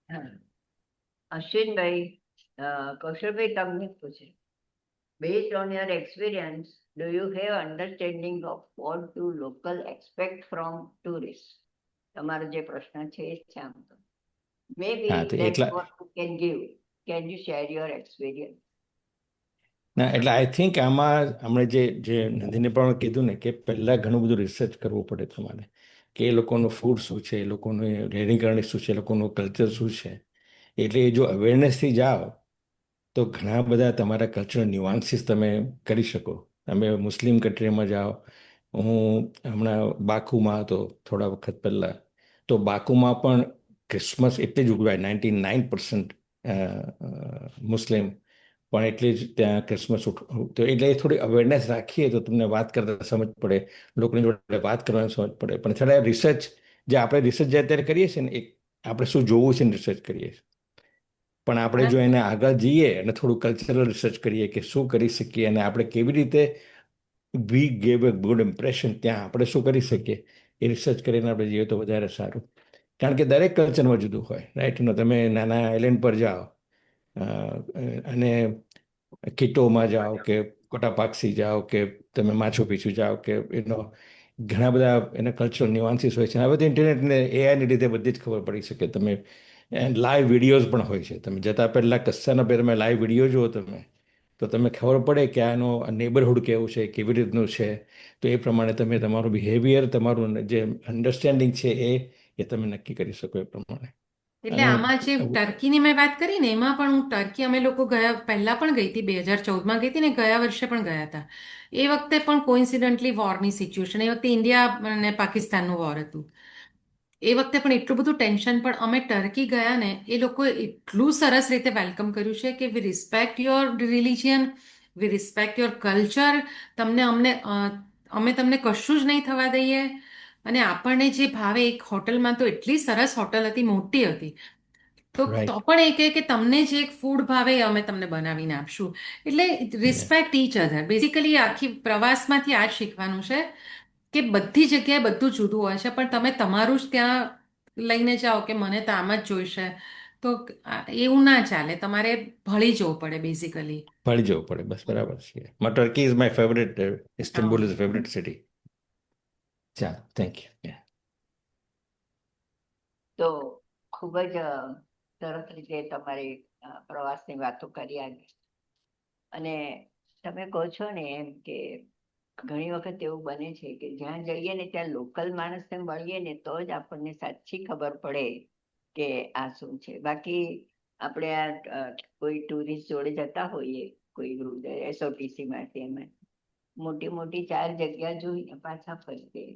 હા. અશ્વિનભાઈ, કૌશલભાઈ તમને પૂછે, based on your experience, do you have understanding of what do local expect from tourists? તમારો જે પ્રશ્ન છે એ છે આમ તો. Maybe હા તો that's એટલા what you can give. Can you share your experience? ના એટલે આઈ થિંક આમાં હમણાં જે નંદીને પણ કીધું ને કે પહેલાં ઘણું બધું રિસર્ચ કરવું પડે તમારે, કે એ લોકોનું ફૂડ શું છે, એ લોકોનું રહેણીકરણી શું છે, એ લોકોનું કલ્ચર શું છે. એટલે એ જો અવેરનેસથી જાઓ તો ઘણા બધા તમારા કલ્ચરલ ન્યુઆન્સીસ તમે કરી શકો. તમે મુસ્લિમ કન્ટ્રીમાં જાઓ, હું હમણાં બાકુમાં હતો થોડા વખત પહેલાં, તો બાકુમાં પણ ક્રિસમસ એટલે જ ઉજવાય. 99% મુસ્લિમ, પણ એટલી જ ત્યાં ક્રિસમસ તો એટલે એ થોડી અવેરનેસ રાખીએ તો તમને વાત કરતા સમજ પડે, લોકોની જોડે વાત કરવાની સમજ પડે. પણ છતાં રિસર્ચ જે આપણે રિસર્ચ જે અત્યારે કરીએ છીએ ને, એ આપણે શું જોવું છે ને રિસર્ચ કરીએ છીએ. પણ આપણે જો એને આગળ જઈએ અને થોડું કલ્ચરલ રિસર્ચ કરીએ કે શું કરી શકીએ અને આપણે કેવી રીતે વી ગેવ અ ગુડ ઇમ્પ્રેશન, ત્યાં આપણે શું કરી શકીએ એ રિસર્ચ કરીને આપણે જઈએ તો વધારે સારું. કારણ કે દરેક કલ્ચરમાં જુદું હોય, રાઈટ? તમે નાના આઇલેન્ડ પર જાઓ અને કિટોમાં જાઓ કે કોટાપાક્સી જાઓ કે તમે માછુ પીછું જાઓ કે ઘણા બધા એના કલ્ચરલ ન્યુઆન્સીસ હોય છે. હવે તો ઇન્ટરનેટને એઆઈની લીધે બધી જ ખબર પડી શકે. તમે લાઈવ વિડીયોઝ પણ હોય છે. તમે જતા પહેલાં કસ્સાના પહેલાં તમે લાઈવ વિડીયો જુઓ તો તમે ખબર પડે કે આનો નેબરહુડ કેવું છે, કેવી રીતનું છે. તો એ પ્રમાણે તમે તમારું બિહેવિયર, તમારું જે અન્ડરસ્ટેન્ડિંગ છે એ તમે નક્કી કરી શકો એ પ્રમાણે. એટલે અને આમાં જે ટર્કીની મેં વાત કરી ને, એમાં પણ હું ટર્કી અમે લોકો ગયા પહેલા પણ ગઈ હતી, 2014માં ગઈ હતી ને ગયા વર્ષે પણ ગયા હતા. એ વખતે પણ કોઇન્સિડન્ટલી વોરની સિચ્યુએશન, એ વખતે ઇન્ડિયા અને પાકિસ્તાનનું વોર હતું. એ વખતે પણ એટલું બધું ટેન્શન, પણ અમે ટર્કી ગયા ને એ લોકોએ એટલું સરસ રીતે વેલકમ કર્યું છે કે we respect your religion, we respect your culture, અમે તમને કશું જ નહીં થવા દઈએ. અને આપણને જે ભાવે, એક હોટલમાં તો એટલી સરસ હોટલ હતી, મોટી હતી, તો રાઈટ પણ એ કહે કે તમને જે ફૂડ ભાવે એ અમે તમને બનાવીને આપશું. એટલે રિસ્પેક્ટ ઈચ અધર. બેઝિકલી આખી પ્રવાસમાંથી આ જ શીખવાનું છે કે બધી જગ્યાએ બધું જુદું હોય છે, પણ તમે તમારું જ ત્યાં લઈને જાઓ કે મને તો આમ જ જોઈશે, તો એવું ના ચાલે. તમારે ભળી જવું પડે બેઝિકલી. ભળી જવું પડે, બસ બરાબર છે. Turkey is my favourite, Istanbul is favourite city. ચાલો, થેન્ક યુ. તો ખૂબ જ સરસ રીતે તમારી પ્રવાસની વાતો કરી આજે. અને તમે કહો છો ને એમ કે ઘણી વખત એવું બને છે કે જ્યાં જઈએ ને ત્યાં લોકલ માણસને મળીએ ને તો જ આપણને સાચી ખબર પડે કે આ શું છે. બાકી આપણે આ કોઈ ટુરિસ્ટ જોડે જતા હોઈએ, કોઈ SOTC માંથી, એમાં મોટી મોટી 4 જગ્યા જોઈને પાછા ફરીએ.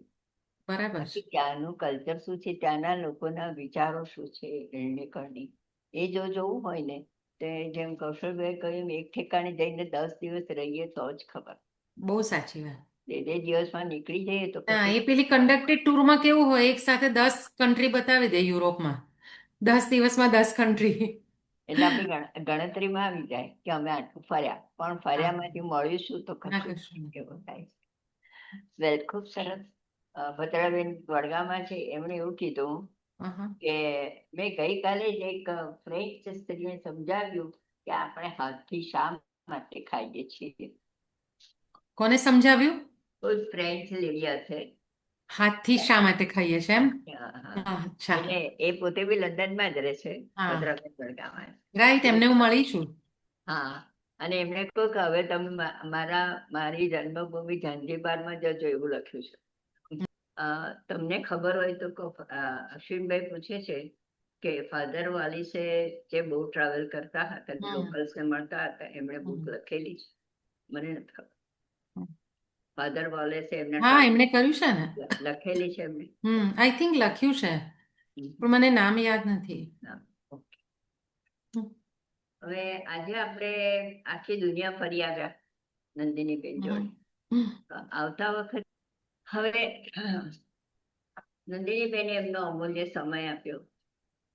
બરાબર. બાકી ત્યાંનું કલ્ચર શું છે, ત્યાંના લોકોના વિચારો શું છે, રહેણી કરણી, એ જો જોવું હોય ને તો જેમ કૌશલભાઈ કહ્યું, એક ઠેકાણે જઈને 10 દિવસ રહીએ તો જ ખબર. બહુ સાચી વાત. 2 દિવસમાં નીકળી જઈએ તો ના, પછી એ પેલી કન્ડક્ટેડ ટૂરમાં કેવું હોય, એક સાથે 10 કન્ટ્રી બતાવી દે યુરોપમાં, 10 દિવસમાં 10 કન્ટ્રી. એટલે આપણી ગણતરીમાં આવી જાય કે અમે આટલું ફર્યા, પણ ફર્યામાંથી મળ્યું શું તો ના, કશું કશું નહીં. એવું થાય. વેલ, ખૂબ સરસ. ભદ્રાબેન વડગામમાં છે, એમણે એવું કીધું કે મેં ગઈકાલે જ એક ફ્રેન્ચ સ્ત્રીને સમજાવ્યું કે આપણે હાથથી શા માટે ખાઈએ છીએ. કોને સમજાવ્યું? કોઈ ફ્રેન્ચ લેડી હશે. હાથથી શા માટે ખાઈએ છે એમ? હા. અચ્છા. એટલે એ પોતે બી લંડનમાં જ રહે છે, હા. ભદ્રાબેન વડગામમાં. રાઈટ, એમને હું મળીશું. હા. અને એમણે કહ્યું કે હવે તમે મારી જન્મભૂમિ ઝાંઝીબારમાં જજો, એવું લખ્યું છે. તમને ખબર હોય તો અશ્વિનભાઈ પૂછે છે કે ફાધર વાલિસે જે બહુ ટ્રાવેલ કરતા હતા, લોકલ્સને મળતા હતા, એમણે બુક લખેલી છે. મને નથી ખબર. ફાધર વાલેસે હા, એમણે કર્યું છે ને, લખેલી છે એમણે. આઈ થિંક લખ્યું છે, પણ મને નામ યાદ નથી. હવે આજે આપણે આખી દુનિયા ફરી આવ્યા નંદિનીબેન જોડે. આવતા વખત હવે નંદિનીબેને એમનો અમૂલ્ય સમય આપ્યો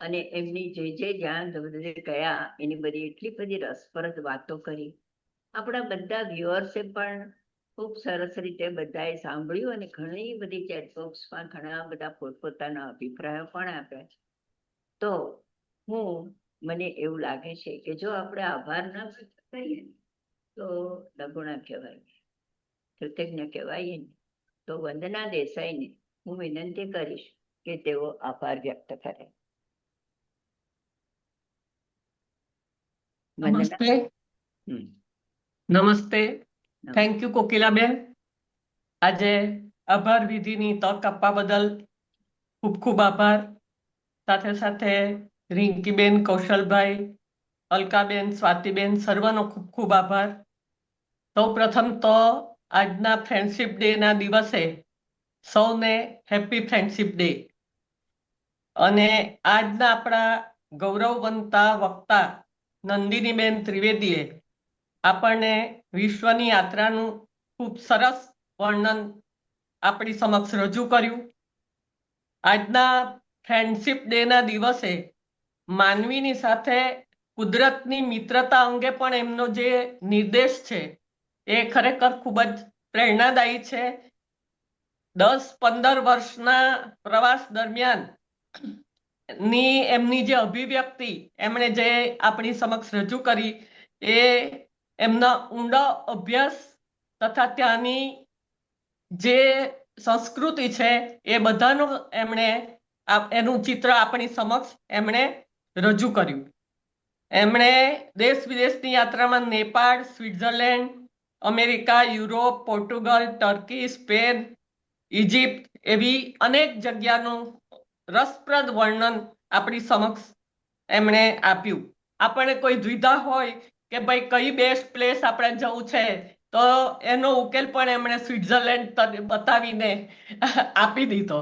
અને એમની જે જ્યાં ગયા એની બધી એટલી બધી રસપ્રદ વાતો કરી. આપણા બધા વ્યુઅર્સે પણ ખૂબ સરસ રીતે બધાએ સાંભળ્યું અને ઘણી બધી ચેટબોક્સમાં ઘણા બધા પોતપોતાના અભિપ્રાયો પણ આપ્યા છે. તો મને એવું લાગે છે કે જો આપણે આભાર ના કરીએ તો લઘુણા કહેવાય, કૃતજ્ઞ કહેવાય ને. તો વંદના દેસાઈને હું વિનંતી કરીશ કે તેઓ આભાર વ્યક્ત કરે. નમસ્તે. નમસ્તે. Thank you Kokilaben. આજે આભાર વિધિની તક આપવા બદલ ખૂબ ખૂબ આભાર. સાથે સાથે રિંકીબેન, કૌશલભાઈ, અલકાબેન, સ્વાતિબેન, સર્વનો ખૂબ ખૂબ આભાર. સૌ પ્રથમ તો આજના ફ્રેન્ડશિપ ડે ના દિવસે સૌને હેપી ફ્રેન્ડશિપ ડે. અને આજના આપણા ગૌરવવંતા વક્તા નંદિનીબેન ત્રિવેદીએ આપણને વિશ્વની યાત્રાનું ખૂબ સરસ વર્ણન આપણી સમક્ષ રજૂ કર્યું. આજના ફ્રેન્ડશિપ ડે ના દિવસે માનવીની સાથે કુદરતની મિત્રતા અંગે પણ એમનો જે નિર્દેશ છે એ ખરેખર ખૂબ જ પ્રેરણાદાયી છે. 10-15 વર્ષના પ્રવાસ દરમિયાન એમની જે અભિવ્યક્તિ એમણે જે આપણી સમક્ષ રજૂ કરી એ એમના ઊંડા અભ્યાસ તથા ત્યાંની જે સંસ્કૃતિ છે એ બધાનું એમણે એનું ચિત્ર આપણી સમક્ષ એમણે રજૂ કર્યું. એમણે દેશ વિદેશની યાત્રામાં Nepal, Switzerland, America, Europe, Portugal, Turkey, Spain, Egypt એવી અનેક જગ્યાનું રસપ્રદ વર્ણન આપણી સમક્ષ એમણે આપ્યું. આપણે કોઈ દ્વિધા હોય કે ભાઈ કઈ બેસ્ટ પ્લેસ આપણે જવું છે તો એનો ઉકેલ પણ એમણે સ્વિટ્ઝરલેન્ડ બતાવીને આપી દીધો.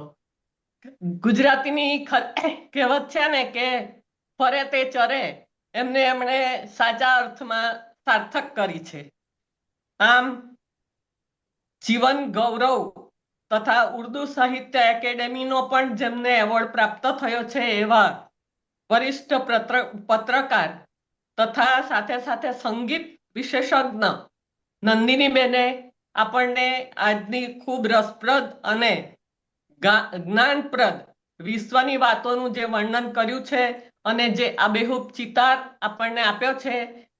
ગુજરાતીની કહેવત છે ને કે ફરે તે ચરે, એમણે સાચા અર્થમાં સાર્થક કરી છે. આમ જીવન ગૌરવ તથા ઉર્દુ સાહિત્ય એકેડેમીનો પણ જેમને એવોર્ડ પ્રાપ્ત થયો છે એવા વરિષ્ઠ પત્રકાર તથા સાથે સાથે સંગીત વિશેષજ્ઞ નંદિનીબેને આપણને આજની ખૂબ રસપ્રદ અને જ્ઞાનપ્રદ વિશ્વની વાતોનું જે વર્ણન કર્યું છે અને જે આબેહૂબ ચિતાર આપણને આપ્યો છે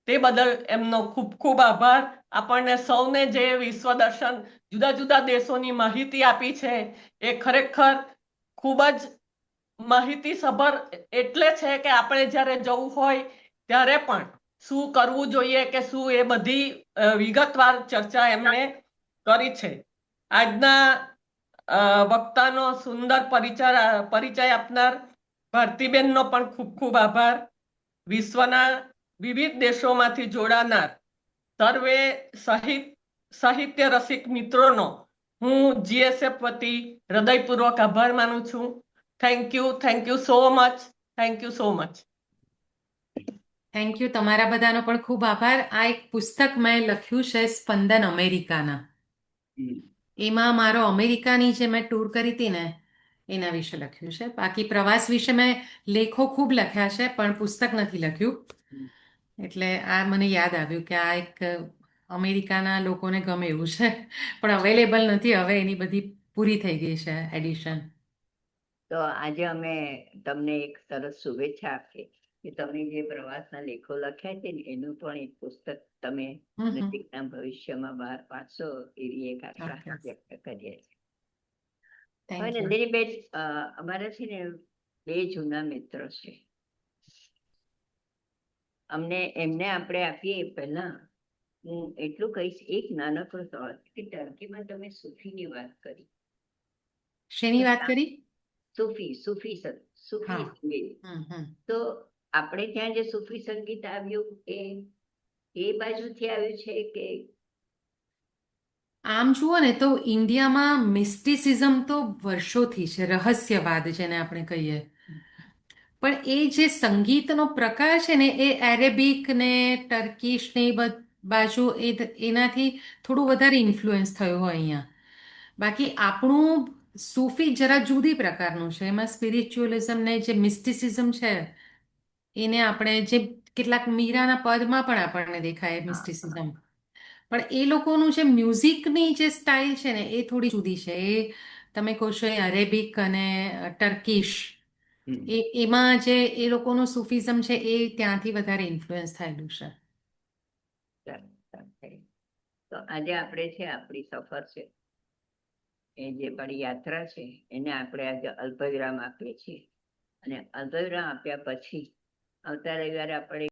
તે બદલ એમનો ખૂબ ખૂબ આભાર. આપણને સૌને જે વિશ્વ દર્શન જુદા જુદા દેશોની માહિતી આપી છે એ ખરેખર ખૂબ જ માહિતીસભર એટલે છે કે આપણે જ્યારે જવું હોય ત્યારે પણ શું કરવું જોઈએ કે શું એ બધી વિગતવાર ચર્ચા એમણે કરી છે. આજના વક્તાનો સુંદર પરિચય આપનાર ભારતીબેનનો પણ ખૂબ ખૂબ આભાર. વિશ્વના વિવિધ દેશોમાંથી જોડાનાર સર્વે સાહિત્ય રસિક મિત્રોનો હું GSF વતી હૃદયપૂર્વક આભાર માનું છું. Thank you so much. Thank you so much. Thank you. તમારા બધાનો પણ ખૂબ આભાર. આ એક પુસ્તક મેં લખ્યું છે સ્પંદન અમેરિકાના. એમાં મારો અમેરિકાની જે મેં ટૂર કરી હતી ને એના વિશે લખ્યું છે. બાકી પ્રવાસ વિશે મેં લેખો ખૂબ લખ્યા છે પણ પુસ્તક નથી લખ્યું. એટલે આ મને યાદ આવ્યું કે આ એક અમેરિકાના લોકોને ગમે એવું છે પણ અવેલેબલ નથી હવે, એની બધી પૂરી થઈ ગઈ છે એડિશન. તો આજે અમે તમને એક સરસ શુભેચ્છા આપીએ કે તમે જે પ્રવાસના લેખો લખ્યા છે ને એનું પણ એક પુસ્તક તમે નજીકના ભવિષ્યમાં બહાર પાડશો એવી એક આશા વ્યક્ત કરીએ છીએ. હવે નંદિનીબેન, અમારા છે ને 2 જૂના મિત્રો છે. એમને આપણે આપીએ પહેલા હું એટલું કહીશ, એક નાનકડો સવાલ કે ટર્કીમાં તમે સૂફીની વાત કરી. શેની વાત કરી? સૂફી સંગીત. તો આપણે ત્યાં જે સૂફી સંગીત આવ્યું એ બાજુથી આવ્યું છે કે? આમ જુઓ ને તો ઇન્ડિયામાં મિસ્ટિસિઝમ તો વર્ષોથી છે, રહસ્યવાદ જેને આપણે કહીએ. પણ એ જે સંગીતનો પ્રકાર છે ને એ એરેબિક ને ટર્કીશ ને એ બાજુ એનાથી થોડું વધારે ઇન્ફ્લુઅન્સ થયું હોય અહીંયા. બાકી આપણું સૂફી જરા જુદી પ્રકારનું છે. એમાં સ્પિરિચ્યુઅલિઝમ ને જે મિસ્ટિસિઝમ છે એને આપણે જે કેટલાક મીરાના પદમાં પણ આપણને દેખાય મિસ્ટિસિઝમ. પણ એ લોકોનું જે મ્યુઝિકની જે સ્ટાઇલ છે ને એ થોડી જુદી છે. એ તમે કહો છો એ અરેબિક અને ટર્કીશ એમાં જે એ લોકોનું સૂફિઝમ છે એ ત્યાંથી વધારે ઇન્ફ્લુઅન્સ થયેલું છે. તો આજે આપણે છે આપણી સફર છે એ જે બડી યાત્રા છે એને આપણે આજે અલ્પવિરામ આપીએ છીએ અને અલ્પવિરામ આપ્યા પછી આવતા રવિવારે આપણે